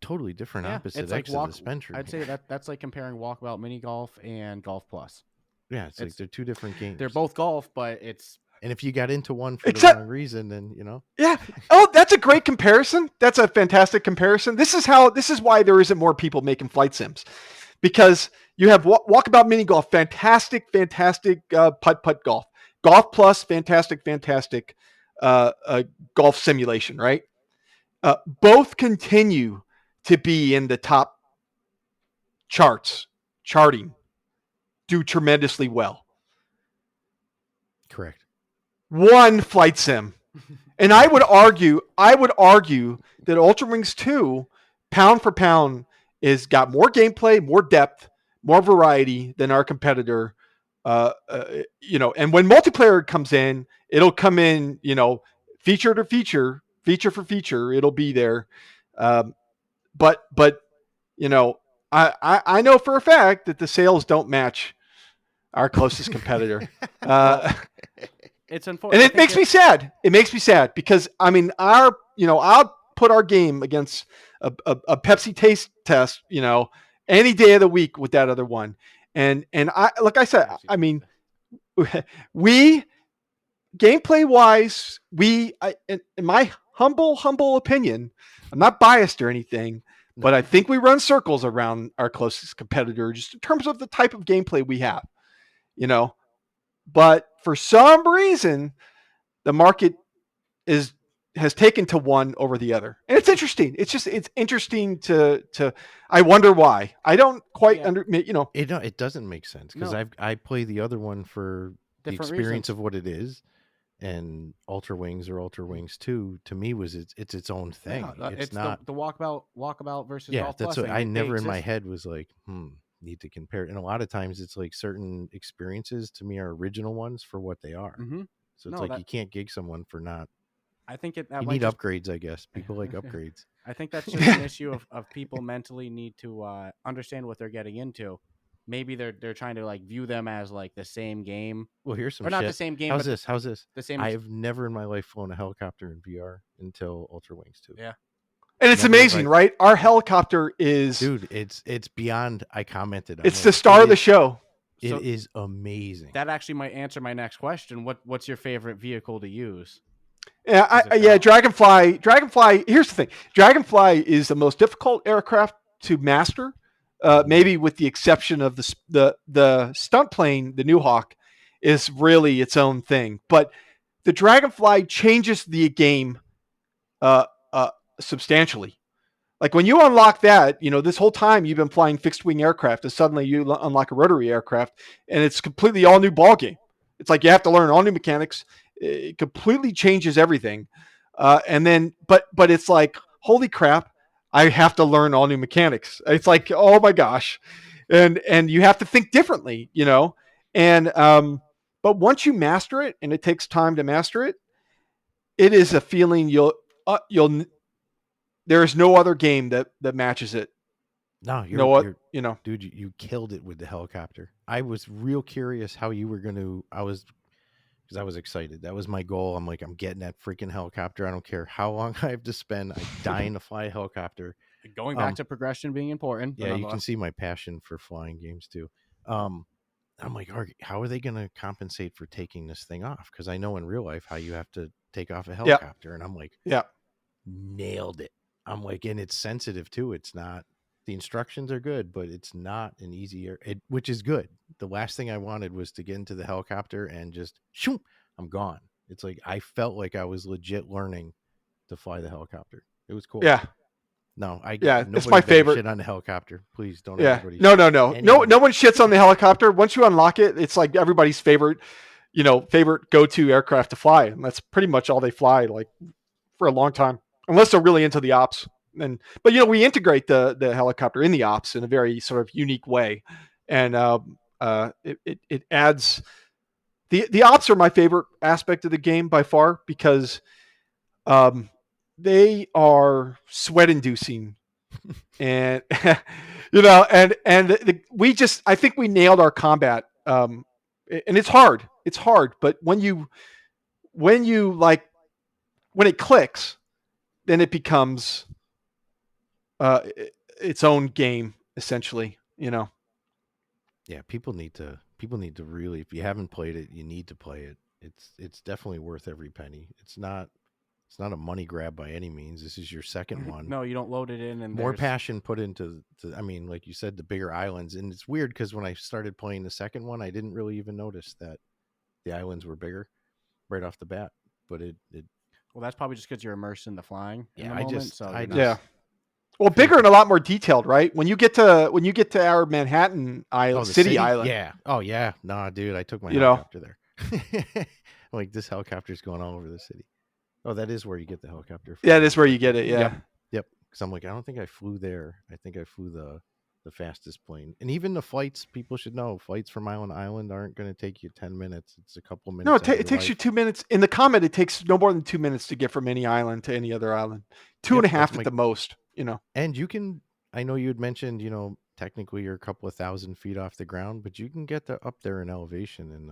totally different opposite ends of the spectrum. I'd say that's like comparing Walkabout Mini Golf and Golf Plus. Yeah, it's like they're two different games. They're both golf, but it's. And if you got into one for the wrong reason, then you know. Yeah. Oh, that's a great comparison. That's a fantastic comparison. This is why there isn't more people making flight sims, because you have Walkabout Mini Golf, fantastic putt golf. Golf Plus, fantastic golf simulation, right? Both continue to be in the top charting, do tremendously well. Correct. One flight sim. And I would argue that Ultrawings 2, pound for pound, is got more gameplay, more depth, more variety than our competitor. You know, and when multiplayer comes in, it'll come in, you know, feature for feature, it'll be there. But you know, I know for a fact that the sales don't match our closest competitor. It's unfortunate, and it makes me sad. It makes me sad because I mean, I'll put our game against a Pepsi taste test, you know, any day of the week with that other one. And I, like I said, I mean, we gameplay wise, in my humble opinion, I'm not biased or anything, but I think we run circles around our closest competitor just in terms of the type of gameplay we have, you know. But for some reason, the market has taken to one over the other, and it's interesting. It's interesting to. I wonder why. I don't quite you know. It doesn't make sense because I play the other one for the experience of what it is, and Ultrawings or Ultrawings 2 to me was it's its own thing. Yeah, it's not the walkabout versus golf that's plus what I never in my head was like need to compare it. And a lot of times it's like certain experiences to me are original ones for what they are. So it's like you can't gig someone for not. I think you need upgrades, I guess. People like upgrades. I think that's just an issue of people mentally need to understand what they're getting into. Maybe they're trying to like view them as like the same game. Well, here's some or not shit. the same game. How's this? The same. I have never in my life flown a helicopter in VR until Ultrawings 2. Yeah. And it's amazing, right? Our helicopter is... Dude, it's beyond... I commented on it's the star of the show. It is amazing. That actually might answer my next question. What's your favorite vehicle to use? Yeah, Dragonfly. Here's the thing. Dragonfly is the most difficult aircraft to master, maybe with the exception of the stunt plane, the New Hawk, is really its own thing. But the Dragonfly changes the game substantially. Like when you unlock that, you know, this whole time you've been flying fixed wing aircraft, and suddenly you unlock a rotary aircraft, and it's completely all new ball game. It's like you have to learn all new mechanics. It completely changes everything. And then, but it's like, holy crap, I have to learn all new mechanics. It's like, oh my gosh. And you have to think differently, you know? And, but once you master it, and it takes time to master it, it is a feeling there is no other game that matches it. No, you're you know, dude, you killed it with the helicopter. I was real curious how you were going to, because I was excited. That was my goal. I'm like, I'm getting that freaking helicopter. I don't care how long I have to spend. I'm dying to fly a helicopter. Going back to progression being important. Yeah, you can see my passion for flying games too. I'm like, how are they going to compensate for taking this thing off? Because I know in real life how you have to take off a helicopter. And I'm like, nailed it. I'm like, and it's sensitive too. It's not, the instructions are good, but it's not an easier, which is good. The last thing I wanted was to get into the helicopter and just shoot, I'm gone. It's like, I felt like I was legit learning to fly the helicopter. It was cool. Yeah. No, Yeah, nobody it's my better favorite. shit on the helicopter. Please don't Yeah. everybody. No one shits on the helicopter. Once you unlock it, it's like everybody's favorite, favorite go-to aircraft to fly. And that's pretty much all they fly like for a long time. Unless they're really into the ops. But we integrate the helicopter in the ops in a very sort of unique way. And it adds the ops are my favorite aspect of the game by far because they are sweat inducing and I think we nailed our combat, and it's hard, but when it clicks, then it becomes its own game essentially. Yeah, people need to really, if you haven't played it, you need to play it. It's definitely worth every penny. It's not a money grab by any means. This is your second one. No, you don't load it in, and more passion put into I mean, like you said, the bigger islands. And it's weird because when I started playing the second one, I didn't really even notice that the islands were bigger right off the bat. But it well, that's probably just because you're immersed in the flying. Yeah, in the I moment, just- so I you're just- not- Yeah. Well, bigger and a lot more detailed, right? When you get to our Manhattan island, the city island, Yeah. Oh yeah. Nah, dude, I took my You know. helicopter there. Like, this helicopter's going all over the city. Oh, that is where you get the helicopter from. yeah, that's where you get it. Yeah. Yep. Because I'm like, I don't think I flew there. I think I flew the fastest plane. And even the flights, people should know, flights from island to island aren't going to take you 10 minutes. It's a couple minutes. No, out of it your takes you life. 2 minutes. In the Comet, it takes no more than 2 minutes to get from any island to any other island. Two Yep, and a half that's at the most. And you can, I know you had mentioned, technically you're a couple of 1,000 feet off the ground, but you can get up there in elevation in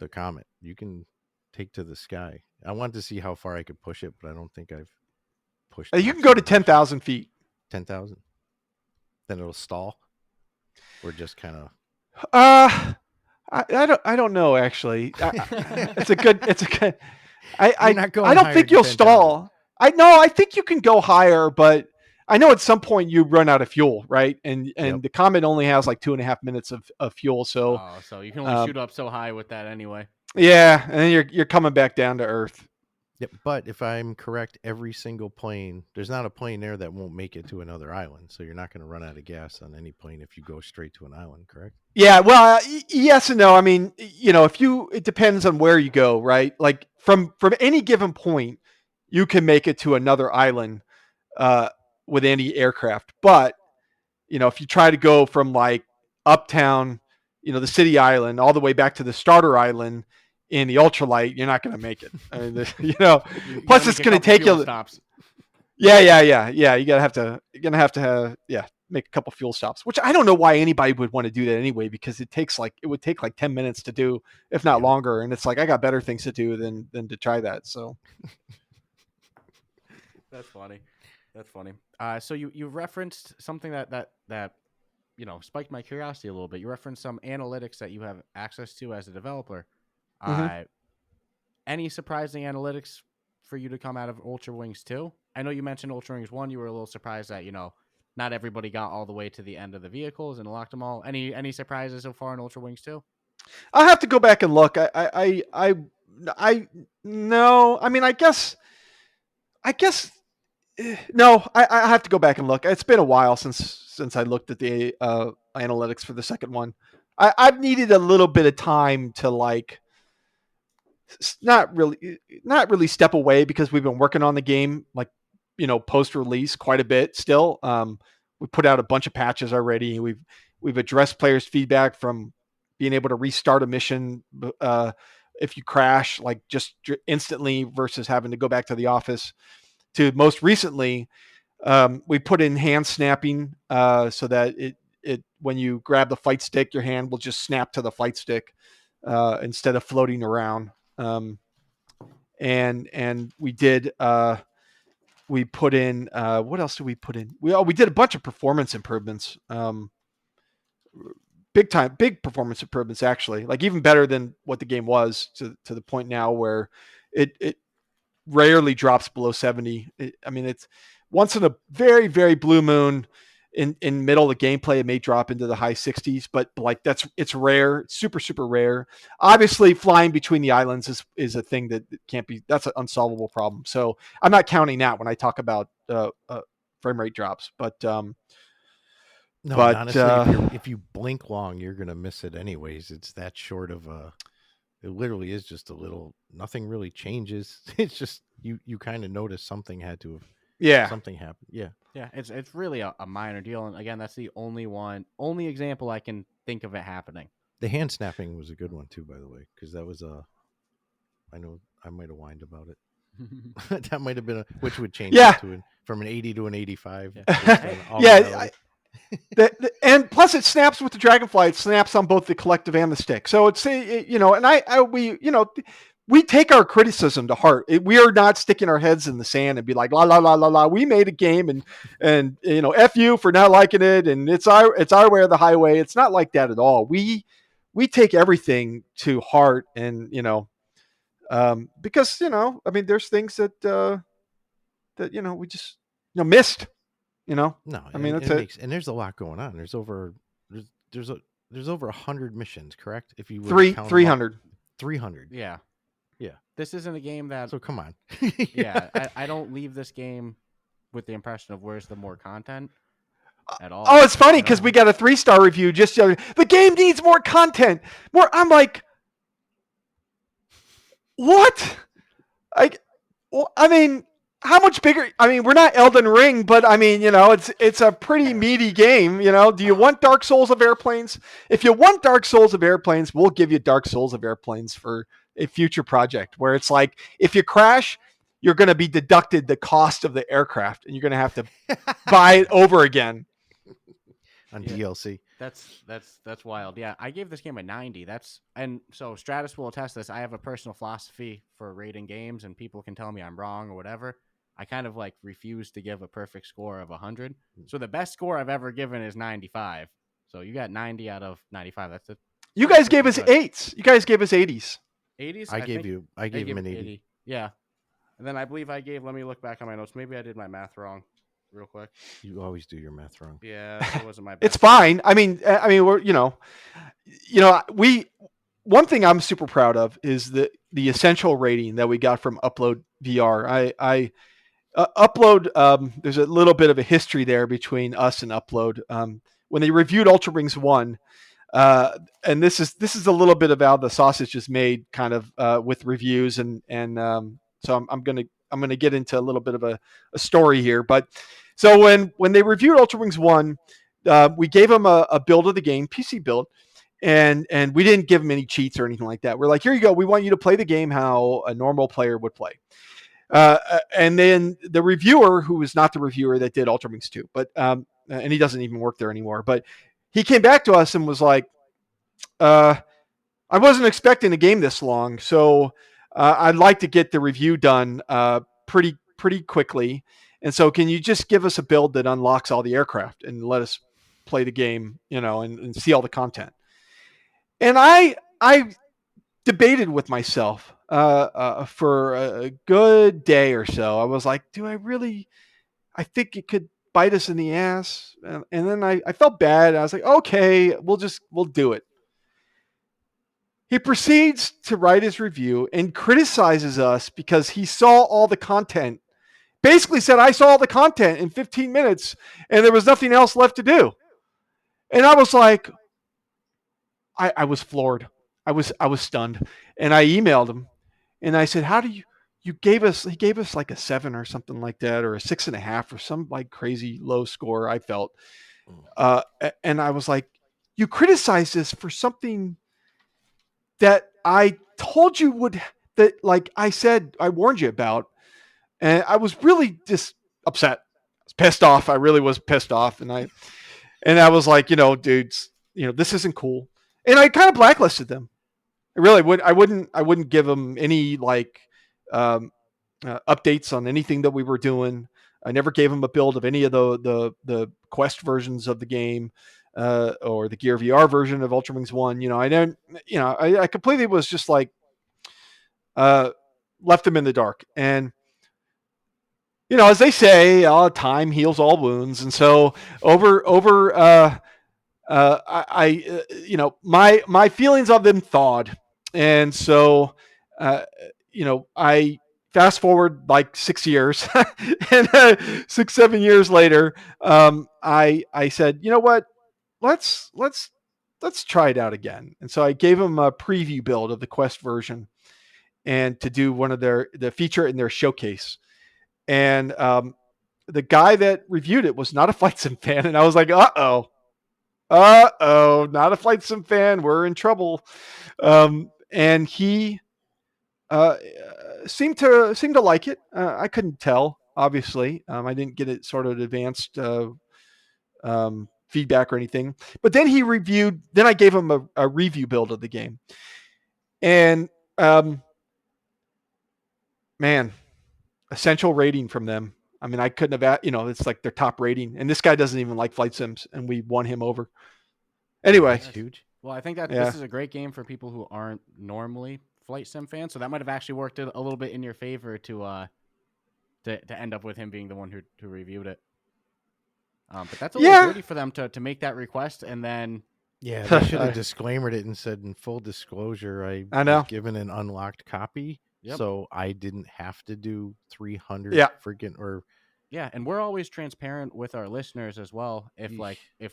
the Comet. You can take to the sky. I wanted to see how far I could push it, but I don't think I've pushed it. You can go to 10,000 feet. 10,000. Then it'll stall. Or just kind of. I don't know actually. It's a good. I not going I don't higher think than you'll 10,000. stall. I think you can go higher, but I know at some point you run out of fuel, right? And Yep. the Comet only has like 2.5 minutes of fuel, so so you can only shoot up so high with that anyway. yeah, and then you're coming back down to Earth. Yep. But if I'm correct, every single plane, there's not a plane there that won't make it to another island. So you're not going to run out of gas on any plane if you go straight to an island, correct? Yeah, well, yes and no. I mean, it depends on where you go, right? Like from any given point, you can make it to another island with any aircraft. But if you try to go from like uptown, the city island, all the way back to the starter island in the ultralight, you're not going to make it. I mean, plus it's going to take you. Stops. Yeah. You're gonna have to make a couple fuel stops, which I don't know why anybody would want to do that anyway, because it would take like 10 minutes to do, if not longer. And it's like, I got better things to do than to try that. So That's funny. So you referenced something that spiked my curiosity a little bit. You referenced some analytics that you have access to as a developer. Mhm. Any surprising analytics for you to come out of Ultrawings 2? I know you mentioned Ultrawings 1. You were a little surprised that, not everybody got all the way to the end of the vehicles and unlocked them all. Any surprises so far in Ultrawings 2? I'll have to go back and look. No. I mean, I guess. No, I have to go back and look. It's been a while since I looked at the analytics for the second one. I've needed a little bit of time to like. Not really step away, because we've been working on the game like post release quite a bit still. We put out a bunch of patches already. We've addressed players' feedback from being able to restart a mission if you crash, like just instantly, versus having to go back to the office, to most recently we put in hand snapping so that it when you grab the fight stick, your hand will just snap to the fight stick instead of floating around. And we did we put in what else did we put in? We did a bunch of performance improvements, big performance improvements, actually, like even better than what the game was, to the point now where it rarely drops below 70. I mean, it's once in a very, very blue moon in middle of the gameplay, it may drop into the high 60s, but like it's rare, it's super, super rare. Obviously, flying between the islands is a thing that can't be, that's an unsolvable problem. So I'm not counting that when I talk about frame rate drops. But No, but and honestly, if you blink long, you're gonna miss it anyways. It's that short of a. It literally is just a little. Nothing really changes. It's just you kind of notice something had to have. yeah, Something happened. Yeah. Yeah, it's really a minor deal, and again, that's the only example I can think of it happening. The hand snapping was a good one too, by the way, because that was a. I know I might have whined about it. That might have been which would change Yeah. it to from an 80 to an 85. Yeah. And plus it snaps with the Dragonfly. It snaps on both the collective and the stick. So it's we take our criticism to heart. We are not sticking our heads in the sand and be like la la la la la. We made a game and f you for not liking it, and it's our way or the highway. It's not like that at all. We take everything to heart, and because I mean there's things that we just missed. No, I mean that's it. And there's a lot going on. There's over 100 missions, correct? If you 300. 300. Yeah. Yeah. This isn't a game that. So come on. Yeah, I don't leave this game with the impression of where's the more content at all. Oh, it's funny because we got a 3-star review just the game needs more content. I'm like, what? I mean, how much bigger? I mean, we're not Elden Ring, but I mean, it's a pretty meaty game. Do you want Dark Souls of airplanes? If you want Dark Souls of airplanes, we'll give you Dark Souls of airplanes for a future project where it's like, if you crash, you're going to be deducted the cost of the aircraft and you're going to have to buy it over again. On DLC. That's wild. Yeah, I gave this game a 90. And so Stratus will attest this. I have a personal philosophy for rating games, and people can tell me I'm wrong or whatever. I kind of like refuse to give a perfect score of 100. So the best score I've ever given is 95. So you got 90 out of 95. That's it. You guys gave us 8s. You guys gave us 80s. 80s? I gave him an 80. Yeah. And then I believe let me look back on my notes. Maybe I did my math wrong real quick. You always do your math wrong. Yeah, it wasn't my best. It's fine. I mean, we're, one thing I'm super proud of is the essential rating that we got from Upload VR. I Upload, there's a little bit of a history there between us and Upload. When they reviewed Ultrawings 1, and this is a little bit of how the sausage is made, kind of with reviews, and so I'm gonna get into a little bit of a story here. But so when they reviewed Ultrawings 1, we gave them a build of the game, PC build, and we didn't give them any cheats or anything like that. We're like, here you go. We want you to play the game how a normal player would play. And then the reviewer, who was not the reviewer that did Ultrawings 2, but and he doesn't even work there anymore, but he came back to us and was like, I wasn't expecting a game this long, so I'd like to get the review done pretty quickly. And so can you just give us a build that unlocks all the aircraft and let us play the game, and see all the content? And I debated with myself for a good day or so. I was like, I think it could bite us in the ass. And then I felt bad. I was like, okay, we'll do it. He proceeds to write his review and criticizes us because he saw all the content. Basically said, I saw all the content in 15 minutes and there was nothing else left to do. And I was like, I was floored. I was stunned. And I emailed him and I said, how do he gave us like a 7 or something like that, or a 6.5 or some like crazy low score, I felt. And I was like, you criticized this for something that I told you that like I said, I warned you about. And I was really just upset. I was pissed off. I really was pissed off. And I was like, dudes, this isn't cool. And I kind of blacklisted them. I really would. I wouldn't give them any like updates on anything that we were doing. I never gave them a build of any of the Quest versions of the game, or the Gear VR version of Ultrawings 1. I completely was just like left them in the dark. And as they say, time heals all wounds, and so over my feelings of them thawed, and so I fast forward like 6 years, and 6-7 years later, I said, you know what, let's try it out again, and so I gave them a preview build of the Quest version, and to do one of the feature in their showcase, and the guy that reviewed it was not a flight sim fan, and I was like, not a flight sim fan. We're in trouble. And he seemed to like it. I couldn't tell, obviously. I didn't get it sort of advanced feedback or anything. But then he reviewed. Then I gave him a review build of the game, and man, essential rating from them. I mean, I couldn't have, it's like their top rating, and this guy doesn't even like flight sims, and we won him over. Anyway, That's huge. Well, I think that this is a great game for people who aren't normally flight sim fans, so that might have actually worked a little bit in your favor to end up with him being the one who reviewed it. But that's a little dirty for them to make that request, and then yeah, they should have disclaimered it and said, in full disclosure, I know. was given an unlocked copy, so I didn't have to do 300 freaking or. Yeah, and we're always transparent with our listeners as well. If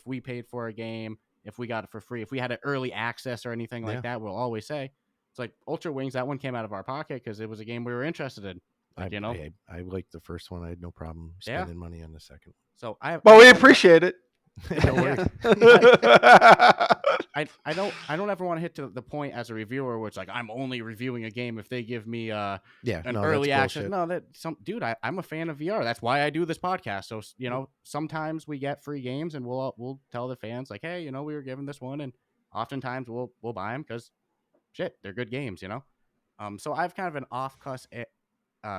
we paid for a game, if we got it for free, if we had an early access or anything like that, we'll always say it's like Ultrawings. That one came out of our pocket because it was a game we were interested in. I liked the first one. I had no problem spending money on the second one. So we appreciate it. I don't ever want to hit to the point as a reviewer where it's like I'm only reviewing a game if they give me an early access. No, dude, I'm a fan of VR. That's why I do this podcast. So sometimes we get free games and we'll tell the fans like, hey, we were given this one, and oftentimes we'll buy them because shit, they're good games. So I have kind of an off-cuss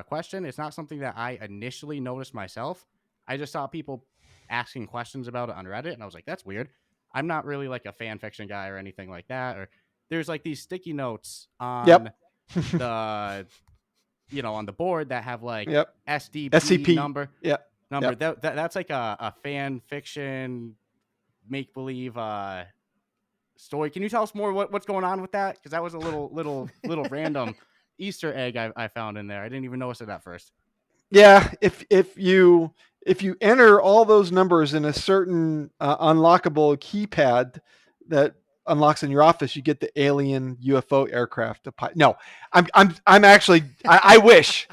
question. It's not something that I initially noticed myself. I just saw people asking questions about it on Reddit, and I was like, that's weird. I'm not really like a fan fiction guy or anything like that. Or there's like these sticky notes on the on the board that have like SCP number. That's like a fan fiction make believe story. Can you tell us more what's going on with that? Because that was a little random Easter egg I found in there. I didn't even notice it at first. Yeah, if you enter all those numbers in a certain unlockable keypad that unlocks in your office, you get the alien UFO aircraft. No, I'm actually I wish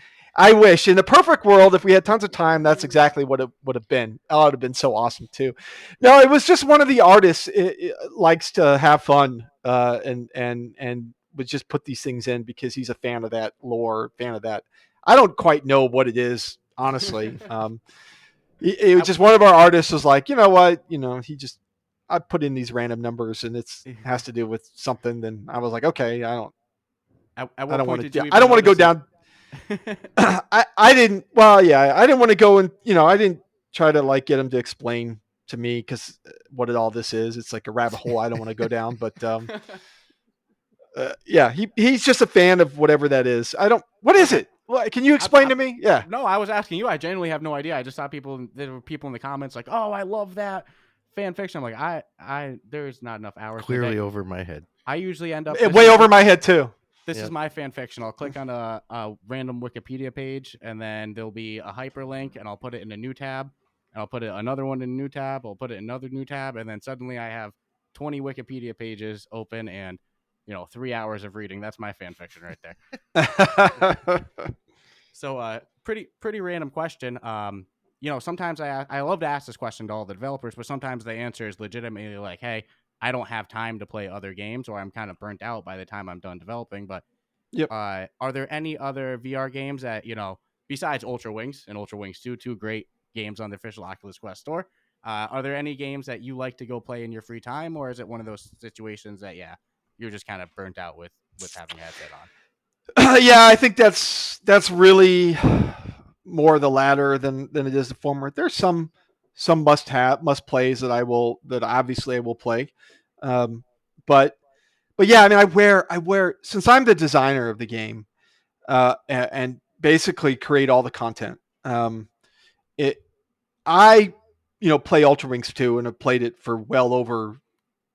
in the perfect world, if we had tons of time, that's exactly what it would have been. Oh, it would have been so awesome too. No, it was just one of the artists it likes to have fun and would just put these things in because he's a fan of that lore, fan of that. I don't quite know what it is, honestly. It was just one of our artists was like, you know what, I put in these random numbers and it has to do with something. Then I was like, okay, I don't want to go down. I didn't. Well, yeah, I didn't want to go and I didn't try to like get him to explain to me because what all this is. It's like a rabbit hole I don't want to go down. But yeah, he's just a fan of whatever that is. What is it? Can you explain to me? Yeah. No, I was asking you. I genuinely have no idea. I just saw there were people in the comments like, "Oh, I love that fan fiction." I'm like, there's not enough hours. Clearly over my head. I usually end up way over my head too. This is my fan fiction. I'll click on a random Wikipedia page, and then there'll be a hyperlink, and I'll put it in a new tab, and I'll put another one in a new tab. I'll put it in another new tab, and then suddenly I have 20 Wikipedia pages open and 3 hours of reading. That's my fan fiction right there. So, pretty random question. Sometimes I love to ask this question to all the developers, but sometimes the answer is legitimately like, hey, I don't have time to play other games, or I'm kind of burnt out by the time I'm done developing. But are there any other VR games that, besides Ultrawings and Ultrawings 2, two great games on the official Oculus Quest store, are there any games that you like to go play in your free time, or is it one of those situations that, you're just kind of burnt out with having a headset on? Yeah, I think that's really more the latter than it is the former. There's some must plays that obviously I will play. But yeah, I mean, I wear since I'm the designer of the game, and basically create all the content. I play Ultrawings too, and have played it for well over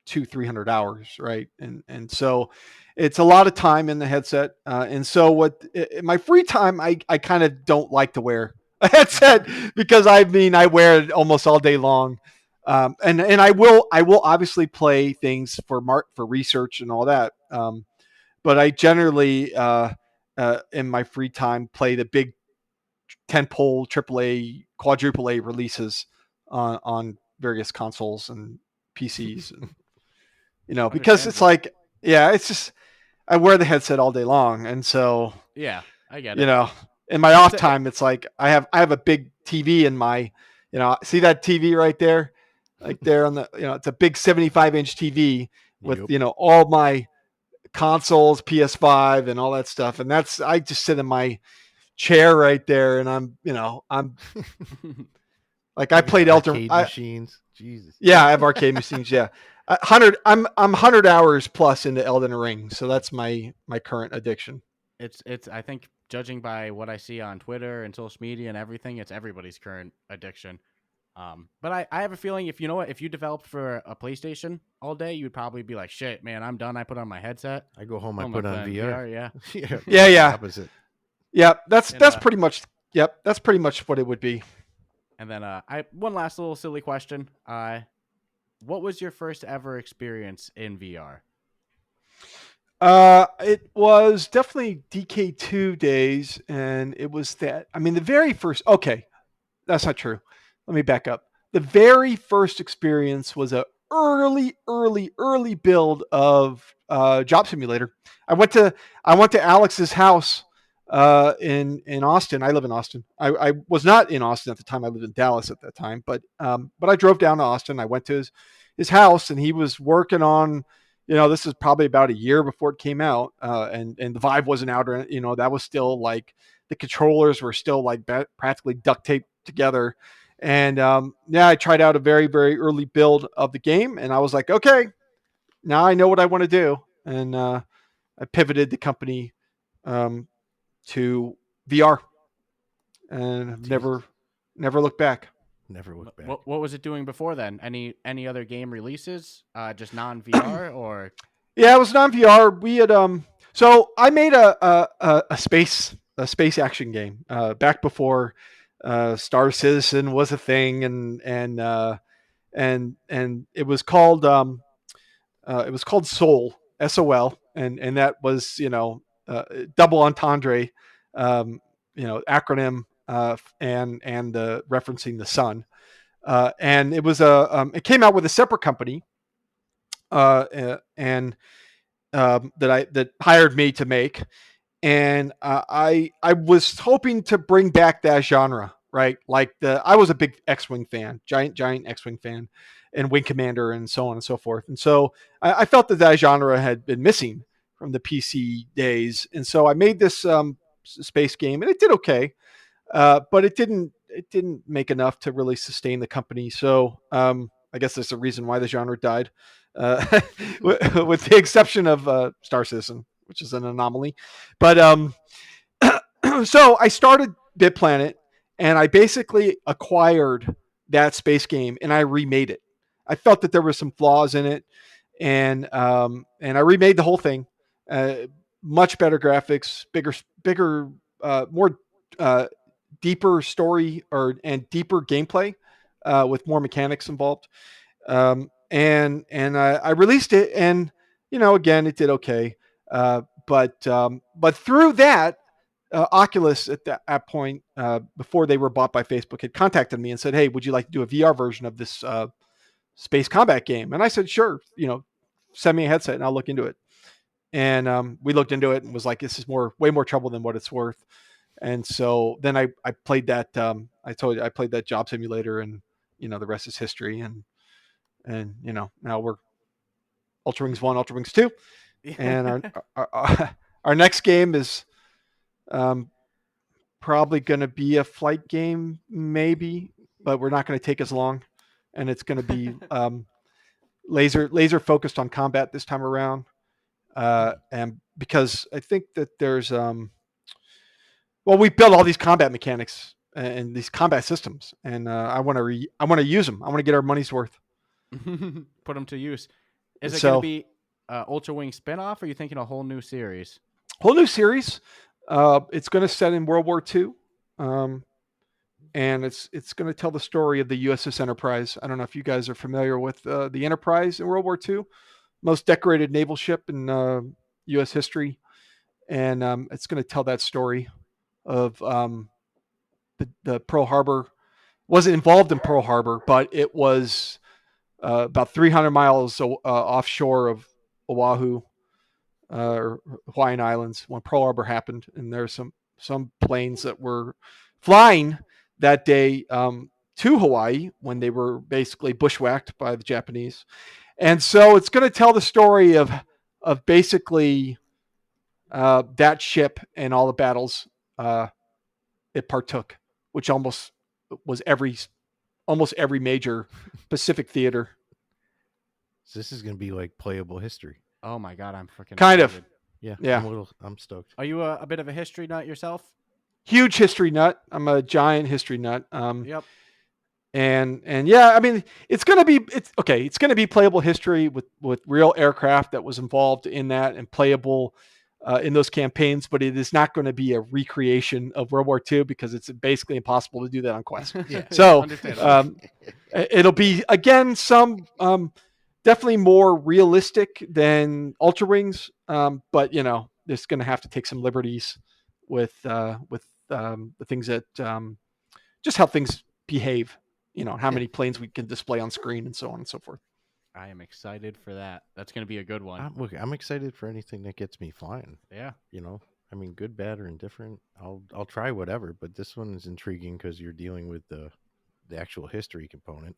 200-300 hours, right? And so it's a lot of time in the headset. And so what in my free time, I kind of don't like to wear a headset because I wear it almost all day long. And I will obviously play things for research and all that. But I generally in my free time play the big tentpole AAA, quadruple A releases on various consoles and PCs, and because it's Understandable. like, yeah, it's just I wear the headset all day long, and so Yeah, I get you it. know, in my It's off a time, it's like I have a big TV in my, see that TV right there, like there on the, it's a big 75-inch TV with Yep. all my consoles, PS5, and all that stuff, and I just sit in my chair right there, and I'm like I You got played Elder. arcade machines. Jesus. Yeah, I have arcade machines. Yeah, 100. I'm 100 hours plus into Elden Ring, so that's my current addiction. it's I think judging by what I see on Twitter and social media and everything, it's everybody's current addiction. But I have a feeling if you developed for a PlayStation all day, you would probably be like, shit, man, I'm done. I put on my headset. I go home, I I'm put on playing VR. Yeah. Yeah, Yeah, the yeah, opposite. yeah. That's And that's pretty much. Yep, that's pretty much what it would be. I one last little silly question. What was your first ever experience in VR? It was definitely DK2 days, and it was that. I mean, the very first. Okay, that's not true. Let me back up. The very first experience was a early build of Job Simulator. I went to Alex's house in Austin. I live in Austin. I was not in Austin at the time. I lived in Dallas at that time. But I drove down to Austin. I went to his house, and he was working on. This is probably about a year before it came out, and the Vive wasn't out. Or that was still like the controllers were still like practically duct taped together. And yeah, I tried out a very, very early build of the game, and I was like, okay, now I know what I want to do. And I pivoted the company um, to VR, and Jesus. never looked back. Never look back. What was it doing before then? Any other game releases? Just non VR or Yeah, it was non VR. We had so I made a space action game back before Star Citizen was a thing, and it was called Soul, SOL, and that was double entendre, acronym, and referencing the sun, and it came out with a separate company, and that hired me to make, and I was hoping to bring back that genre, right? Like I was a big X-wing fan, giant X-wing fan, and Wing Commander, and so on and so forth. And so I felt that genre had been missing from the PC days, and so I made this space game, and it did okay, but it didn't make enough to really sustain the company. So I guess there's a reason why the genre died, with the exception of Star Citizen, which is an anomaly. But so I started BitPlanet, and I basically acquired that space game and I remade it. I felt that there were some flaws in it, and I remade the whole thing. Uh, Much better graphics, bigger, more deeper story and deeper gameplay, with more mechanics involved. And I released it, and again, it did okay. But through that, Oculus at that point, before they were bought by Facebook, had contacted me and said, "Hey, would you like to do a VR version of this space combat game?" And I said, "Sure. Send me a headset and I'll look into it." And we looked into it and was like, "This is way more trouble than what it's worth." And so then I played that. I told you I played that Job Simulator, and the rest is history. And now we're Ultrawings 1, Ultrawings 2, and our next game is um, probably going to be a flight game, maybe, but we're not going to take as long, and it's going to be laser focused on combat this time around, and because I think that there's well, we built all these combat mechanics and these combat systems, and I want to use them. I want to get our money's worth. Put them to use. Is it going So to be Ultrawings spinoff, or are you thinking a whole new series? whole new series. It's going to set in World War II, and it's going to tell the story of the USS Enterprise. I don't know if you guys are familiar with the Enterprise in World War II, most decorated naval ship in U.S. history, and it's going to tell that story of the Pearl Harbor. Wasn't involved in Pearl Harbor, but it was about 300 miles offshore of Oahu or Hawaiian Islands when Pearl Harbor happened, and there's some planes that were flying that day to Hawaii when they were basically bushwhacked by the Japanese, and so it's going to tell the story of basically that ship and all the battles it partook, which almost was almost every major Pacific theater. So this is going to be like playable history. Oh my god, I'm freaking Kind excited. of. Yeah. Yeah. I'm stoked. Are you a bit of a history nut yourself? Huge history nut. I'm a giant history nut. Yep. And yeah, I mean, it's going to be playable history with real aircraft that was involved in that and playable in those campaigns, but it is not going to be a recreation of World War II because it's basically impossible to do that on Quest. Yeah. So Understandable. it'll be, again, some definitely more realistic than Ultrawings, but there's going to have to take some liberties with the things that just how things behave, how many planes we can display on screen and so on and so forth. I am excited for that. That's going to be a good one. I'm excited for anything that gets me flying. Yeah. I mean, good, bad, or indifferent. I'll try whatever, but this one is intriguing because you're dealing with the actual history component.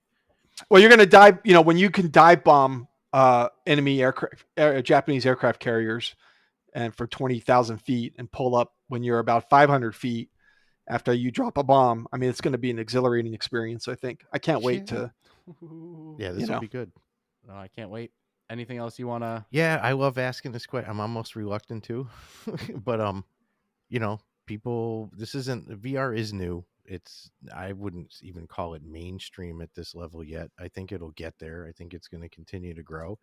Well, you're going to dive, when you can dive bomb enemy aircraft, Japanese aircraft carriers, and for 20,000 feet and pull up when you're about 500 feet after you drop a bomb. I mean, it's going to be an exhilarating experience, I think. I can't wait to. Yeah, this will be good. Oh, I can't wait. Anything else you want to? Yeah, I love asking this question. I'm almost reluctant to, but people, this isn't, VR is new. I wouldn't even call it mainstream at this level yet. I think it'll get there. I think it's going to continue to grow.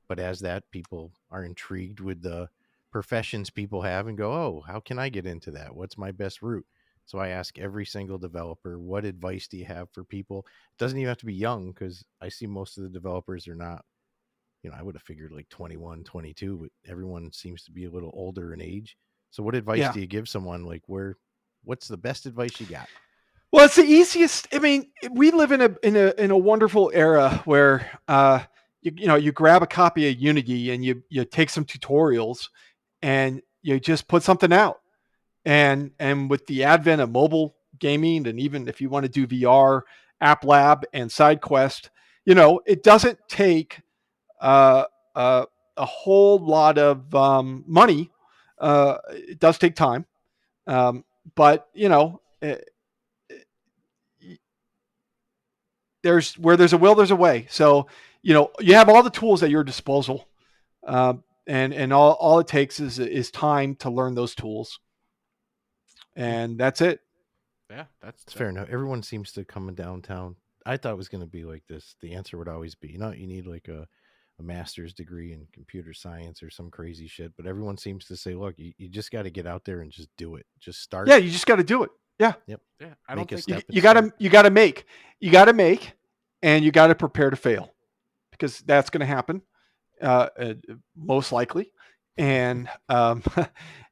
But as that, people are intrigued with the professions people have and go, oh, how can I get into that? What's my best route? So I ask every single developer, what advice do you have for people? It doesn't even have to be young because I see most of the developers are not, I would have figured like 21, 22, but everyone seems to be a little older in age. So what advice do you give someone? Like what's the best advice you got? Well, it's the easiest. I mean, we live in a wonderful era where you grab a copy of Unity and you take some tutorials and you just put something out. And with the advent of mobile gaming, and even if you want to do VR, App Lab and SideQuest, it doesn't take a whole lot of money. It does take time, but there's a will, there's a way. So you have all the tools at your disposal, and all it takes is time to learn those tools, and that's it. Yeah, that's fair enough. Everyone seems to come downtown. I thought it was going to be like this. The answer would always be, you need like a master's degree in computer science or some crazy shit. But everyone seems to say, look, you just got to get out there and just do it. Just start. Yeah, you just got to do it. Yeah. Yep. Yeah. I don't think you got to make, and you got to prepare to fail, because that's going to happen, most likely. And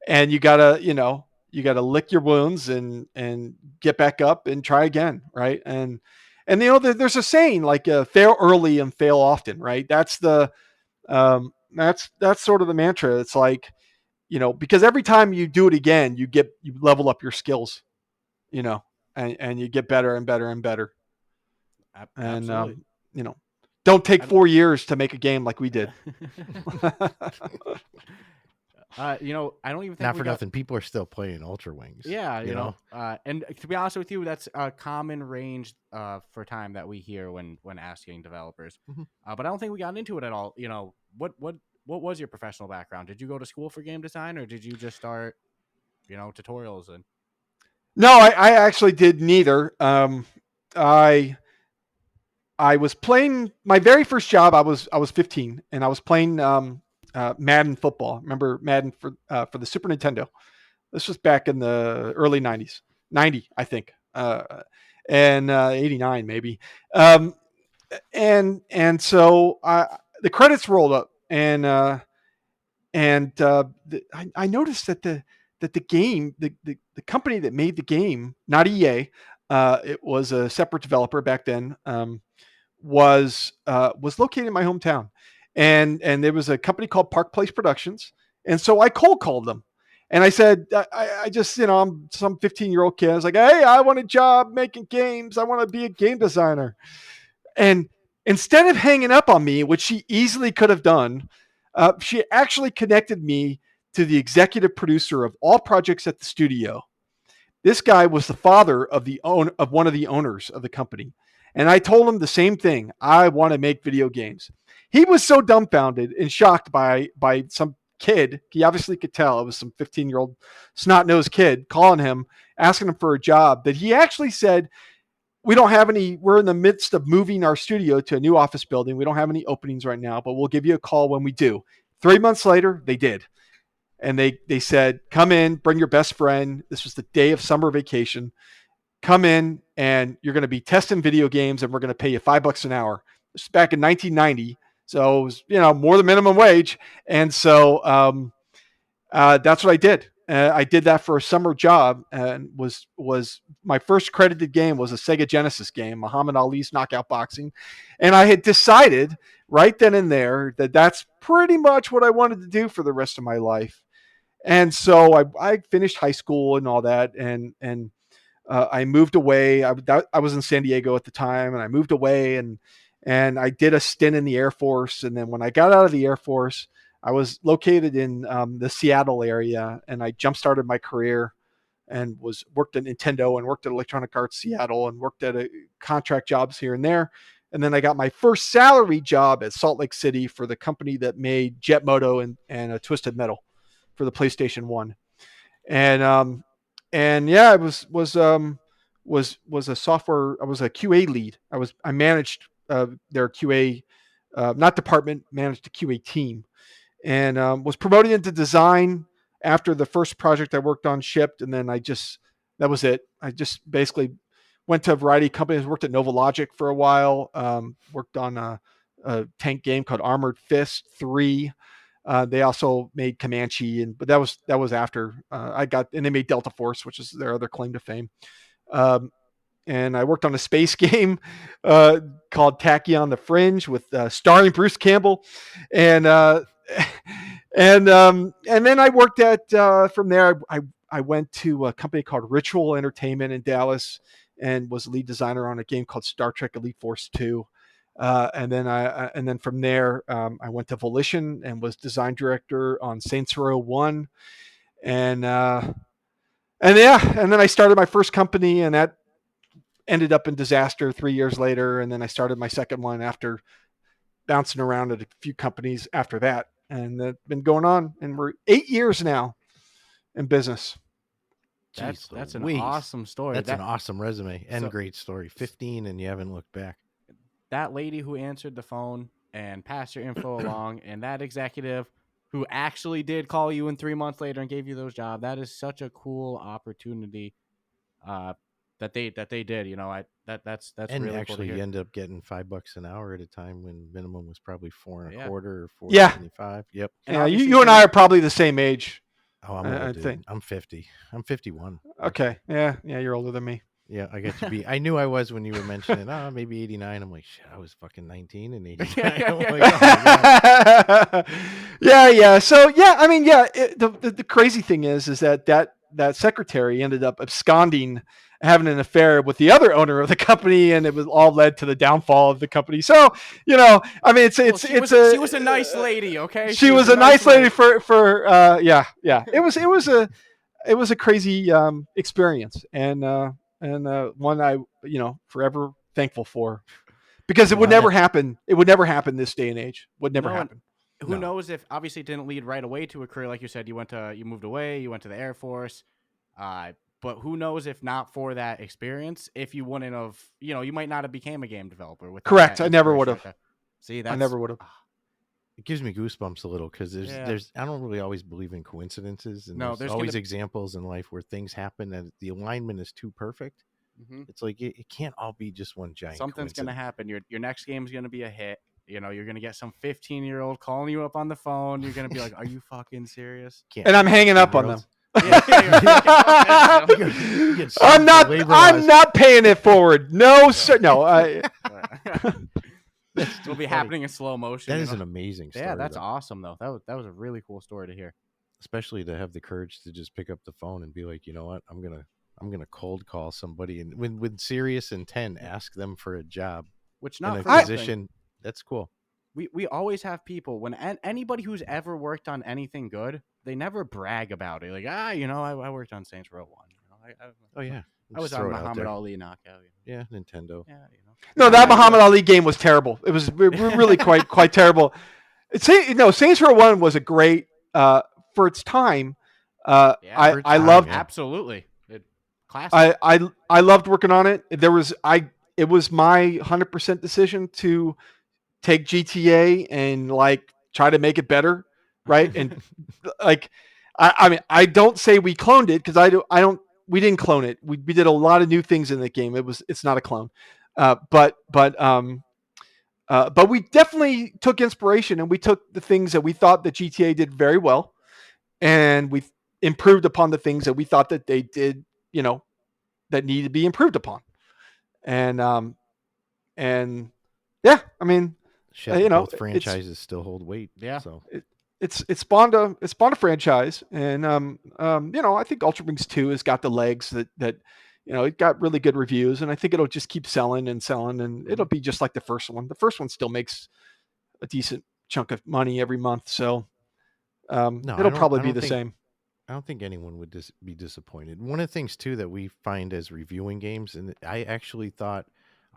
and you gotta lick your wounds and get back up and try again, right? And there's a saying like fail early and fail often, right? That's the that's sort of the mantra. It's like, because every time you do it again, you level up your skills, and you get better and better and better. Absolutely. And don't take 4 years to make a game like we did. I don't even think not for nothing. People are still playing Ultrawings. Yeah, you know. And to be honest with you, that's a common range for time that we hear when asking developers. Mm-hmm. But I don't think we got into it at all. What was your professional background? Did you go to school for game design, or did you just start, tutorials and? No, I actually did neither. I was playing my very first job. I was 15, and I was playing Madden football. Remember Madden for the Super Nintendo? This was back in the early 90s, 90, I think, and 89 maybe. Um, so the credits rolled up, I noticed that the game, the company that made the game, not EA, it was a separate developer back then, was located in my hometown, and there was a company called Park Place Productions, and so I cold called them, and I said, I just, I'm some 15-year-old kid. I was like, hey, I want a job making games. I want to be a game designer. And instead of hanging up on me, which she easily could have done, she actually connected me to the executive producer of all projects at the studio. This guy was the father of of one of the owners of the company. And I told him the same thing. I want to make video games. He was so dumbfounded and shocked by some kid. He obviously could tell it was some 15-year-old snot-nosed kid calling him, asking him for a job, that he actually said, we don't have any, we're in the midst of moving our studio to a new office building. We don't have any openings right now, but we'll give you a call when we do. 3 months later, they did. And they said, come in, bring your best friend. This was the day of summer vacation. Come in and you're going to be testing video games and we're going to pay you $5 an hour. This was back in 1990. So it was, more than minimum wage. And so that's what I did. I did that for a summer job, and was my first credited game was a Sega Genesis game, Muhammad Ali's Knockout Boxing, and I had decided right then and there that that's pretty much what I wanted to do for the rest of my life. And so I finished high school and all that, and I moved away. I was in San Diego at the time, and I moved away, and I did a stint in the Air Force, and then when I got out of the Air Force, I was located in the Seattle area, and I jump started my career and worked at Nintendo and worked at Electronic Arts Seattle and worked at contract jobs here and there. And then I got my first salary job at Salt Lake City for the company that made Jet Moto and Twisted Metal for the PlayStation 1. And yeah, I was a software. I was a QA lead. I managed their QA, not department, managed the QA team, and was promoted into design after the first project I worked on shipped, and then that was it. I just basically went to a variety of companies. Worked at Nova Logic for a while. Worked on a tank game called Armored Fist 3. They also made Comanche, but that was after and they made Delta Force, which is their other claim to fame. And I worked on a space game called Tachyon the Fringe with starring Bruce Campbell, and and then I worked at from there. I went to a company called Ritual Entertainment in Dallas and was lead designer on a game called Star Trek Elite Force 2. And then from there, I went to Volition and was design director on Saints Row 1. And then I started my first company, and that ended up in disaster 3 years later. And then I started my second one after bouncing around at a few companies after that. And that's been going on, and we're 8 years now in business. That's an awesome story. That's an awesome resume and great story. 15 and you haven't looked back. That lady who answered the phone and passed your info along, and that executive who actually did call you in 3 months later and gave you those jobs, that is such a cool opportunity that they did. That's and really actually cool to you hear. end up getting $5 an hour at a time when minimum was probably 4 1/4 or 4.75. Yeah. Yep. And you and I are probably the same age. Oh, I'm old, dude. I'm 50. I'm 51. Okay. Yeah. You're older than me. Yeah, I get to be. I knew I was when you were mentioning, maybe 89. I'm like, shit, I was fucking 19 and 89. I'm like, oh my God. Yeah. So yeah, I mean, yeah. The crazy thing is that secretary ended up absconding, having an affair with the other owner of the company, and it was all led to the downfall of the company. So I mean, she was a nice lady, okay? She was a nice lady for yeah. It was a crazy experience, and one I forever thankful for, because it would never happen. It would never happen this day and age. Would never happen. Who knows if obviously it didn't lead right away to a career like you said. You moved away. You went to the Air Force, but But who knows if not for that experience, if you wouldn't have, you might not have became a game developer without Correct. that I never would inspiration have. right there. See, I never would have. It gives me goosebumps a little because Yeah. I don't really always believe in coincidences, and No, there's always examples in life where things happen and the alignment is too perfect. It's like it can't all be just one giant. Something's gonna happen. Your next game is gonna be a hit. You're gonna get some 15-year-old calling you up on the phone. You're gonna be like, "Are you fucking serious?" And I'm hanging up on them. I'm not paying it forward. No, sir. No. It'll be happening in slow motion. That is an amazing story. Yeah, that's awesome though. That was a really cool story to hear. Especially to have the courage to just pick up the phone and be like, you know what, I'm gonna cold call somebody and with serious intent ask them for a job, which not in a for position. That's cool. We always have people when anybody who's ever worked on anything good, they never brag about it. Like I worked on Saints Row 1. I was on Muhammad Ali knockout. Yeah, Nintendo. Yeah, No, that Muhammad Ali game was terrible. It was really quite terrible. Saints Row 1 was a great for its time. I loved absolutely. Classic. I loved working on it. It was my 100% decision to take GTA and try to make it better, right? And I mean, I don't say we cloned it because we didn't clone it. We did a lot of new things in the game. It's not a clone, but we definitely took inspiration and we took the things that we thought that GTA did very well, and we improved upon the things that we thought that they did, that needed to be improved upon. And yeah, I mean, both franchises still hold weight. Yeah. So it's spawned a franchise, and I think Ultrawings 2 has got the legs that it got really good reviews, and I think it'll just keep selling, and it'll be just like the first one. The first one still makes a decent chunk of money every month, so it'll probably be the same. I don't think anyone would be disappointed. One of the things too that we find as reviewing games, and I actually thought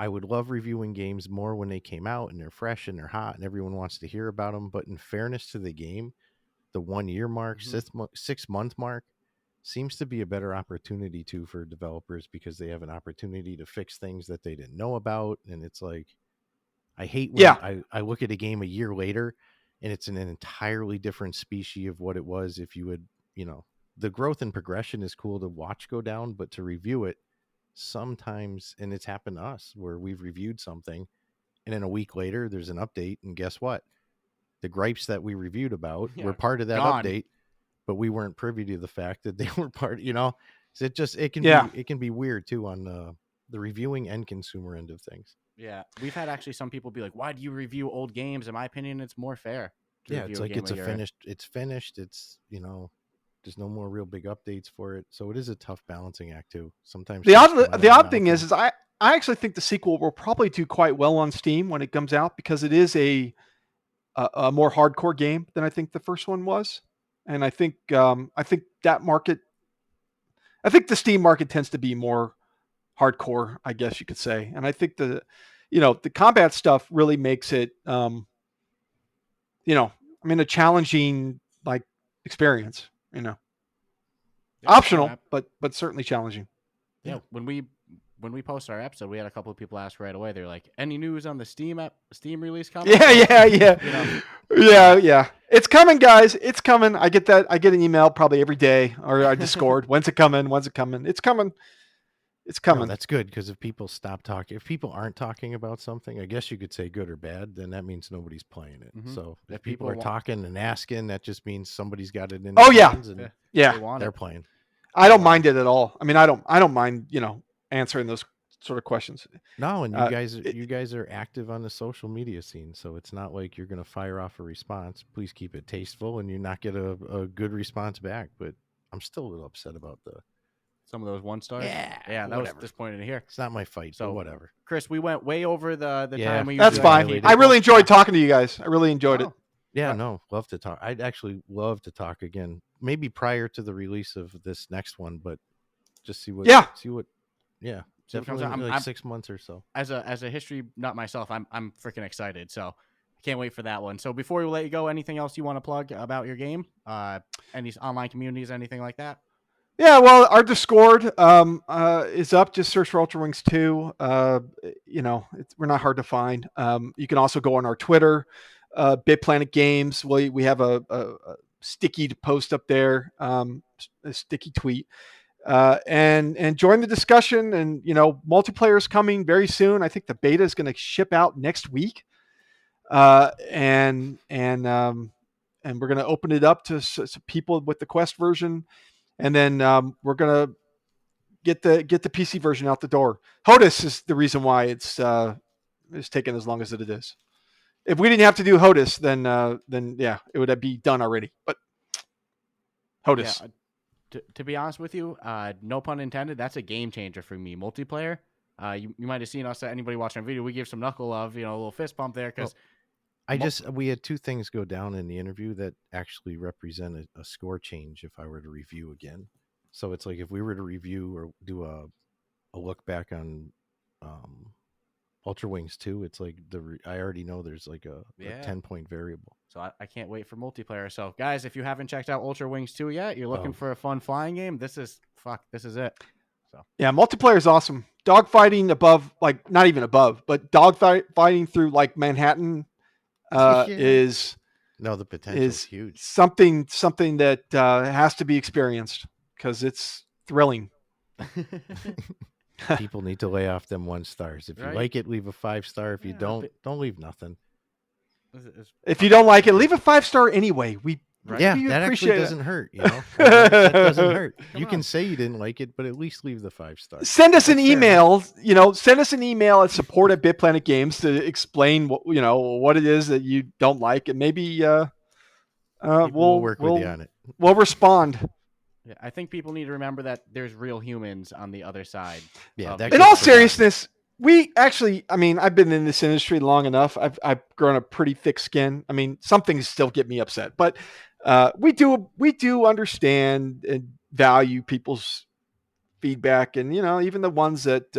I would love reviewing games more when they came out and they're fresh and they're hot and everyone wants to hear about them. But in fairness to the game, the 1 year mark, 6 month mark seems to be a better opportunity too for developers because they have an opportunity to fix things that they didn't know about. And it's like, I hate when I look at a game a year later and it's an entirely different species of what it was. If you would, the growth and progression is cool to watch go down, but to review it sometimes, and it's happened to us where we've reviewed something and then a week later there's an update, and guess what? The gripes that we reviewed about were part of that update, but we weren't privy to the fact that they were part, so it can be weird too on the reviewing and consumer end of things. Yeah, we've had actually some people be like, "Why do you review old games?" In my opinion, it's more fair. It's like it's finished. It's there's no more real big updates for it, so it is a tough balancing act too. Sometimes the odd thing is I actually think the sequel will probably do quite well on Steam when it comes out because it is a more hardcore game than I think the first one was, and I think that market, I think the Steam market tends to be more hardcore, I guess you could say, and I think the combat stuff really makes it a challenging experience. Optional, but certainly challenging. Yeah, when we post our episode, we had a couple of people ask right away. They're like, "Any news on the Steam release coming?" Yeah. It's coming, guys. It's coming. I get an email probably every day or our Discord. When's it coming? It's coming. It's coming. No, that's good because if people aren't talking about something, I guess you could say good or bad, then that means nobody's playing it. Mm-hmm. So if people are talking and asking, that just means somebody's got it in their hands and they're playing. I don't mind it at all. I mean, I don't mind, answering those sort of questions. No, and you guys are active on the social media scene, so it's not like you're going to fire off a response. Please keep it tasteful and you not get a good response back, but I'm still a little upset about some of those 1 stars. Yeah, that was disappointing to hear. It's not my fight, so whatever. Chris, we went way over the time we That's fine. I really enjoyed talking to you guys. I really enjoyed it. Yeah, no, love to talk. I'd actually love to talk again, maybe prior to the release of this next one, but just see what. Definitely I'm 6 months or so. As a history nut myself, I'm freaking excited. So I can't wait for that one. So before we let you go, anything else you want to plug about your game? Any online communities, anything like that? Yeah, well, our Discord is up. Just search for Ultrawings 2. We're not hard to find. You can also go on our Twitter, Bit Planet Games. We have a sticky post up there, a sticky tweet, and join the discussion. And multiplayer is coming very soon. I think the beta is going to ship out next week, and we're going to open it up to people with the Quest version. And then we're gonna get the PC version out the door. HOTUS is the reason why it's taking as long as it is. If we didn't have to do HOTUS, then yeah, it would be done already. But HOTUS. Yeah, to be honest with you, no pun intended, that's a game changer for me. Multiplayer. You might have seen us. Anybody watching our video, we give some knuckle love, a little fist bump there because. We had two things go down in the interview that actually represent a score change if I were to review again. So it's like if we were to review or do a look back on Ultrawings 2, it's like I already know there's like a 10-point variable. So I can't wait for multiplayer. So guys, if you haven't checked out Ultrawings 2 yet, you're looking for a fun flying game, this is it. So yeah, multiplayer is awesome. Dogfighting above, like not even above, but dogfighting through like Manhattan. The potential is huge. Something that has to be experienced because it's thrilling. People need to lay off them 1 stars. If you like it, leave a 5-star. If you don't leave nothing. If you don't like it, leave a 5-star anyway. That actually doesn't hurt. That doesn't hurt. You can say you didn't like it, but at least leave the 5 stars. Send us an email. Send us an email at support@BitPlanetGames to explain what it is that you don't like, and maybe we'll work with you on it. We'll respond. Yeah, I think people need to remember that there's real humans on the other side. Yeah. In all seriousness, we actually, I've been in this industry long enough. I've grown a pretty thick skin. Some things still get me upset, but we do understand and value people's feedback, and even the ones that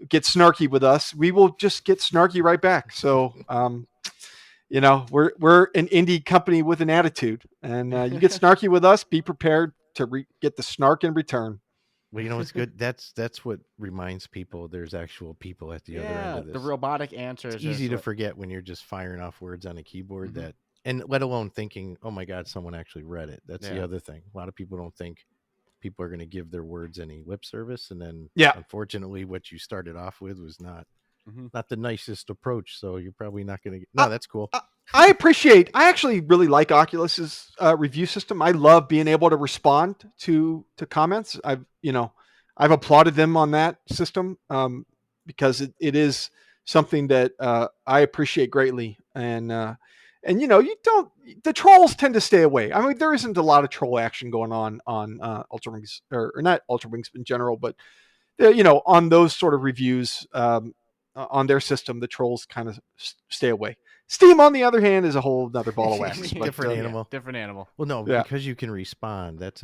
get snarky with us, we will just get snarky right back. So we're an indie company with an attitude, and you get snarky with us, be prepared to get the snark in return. Well, it's good. That's what reminds people there's actual people at the other end of this. The robotic answers. It's easy to forget when you're just firing off words on a keyboard that. And let alone thinking, oh my God, someone actually read it. That's the other thing. A lot of people don't think people are going to give their words any lip service. And then, unfortunately, what you started off with was not the nicest approach. So you're probably not going to. No, that's cool. I actually really like Oculus's review system. I love being able to respond to comments. I've applauded them on that system because it is something that I appreciate greatly. And the trolls tend to stay away. There isn't a lot of troll action going on Ultrawings or not Ultrawings in general, but on those sort of reviews on their system, the trolls kind of stay away. Steam, on the other hand, is a whole other ball of wax. Different animal. Different animal. Well, no, because you can respond. That's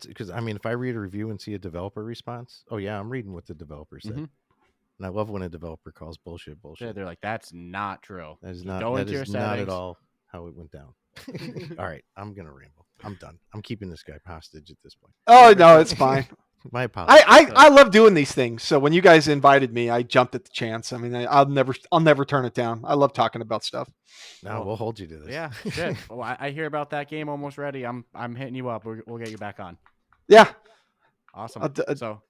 because if I read a review and see a developer response, I'm reading what the developer said. And I love when a developer calls bullshit. Yeah, they're like, that's not true. That is not at all how it went down. All right, I'm going to ramble. I'm done. I'm keeping this guy hostage at this point. Oh, no, it's fine. My apologies. I love doing these things. So when you guys invited me, I jumped at the chance. I'll never turn it down. I love talking about stuff. No, we'll hold you to this. Yeah, shit. Well, I hear about that game almost ready. I'm hitting you up. We'll get you back on. Yeah. Awesome. So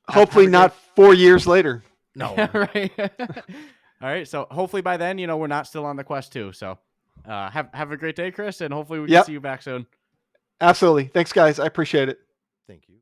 hopefully not 4 years later. No. Right. All right. So hopefully by then, we're not still on the Quest 2. So have a great day, Chris, and hopefully we can see you back soon. Absolutely. Thanks, guys. I appreciate it. Thank you.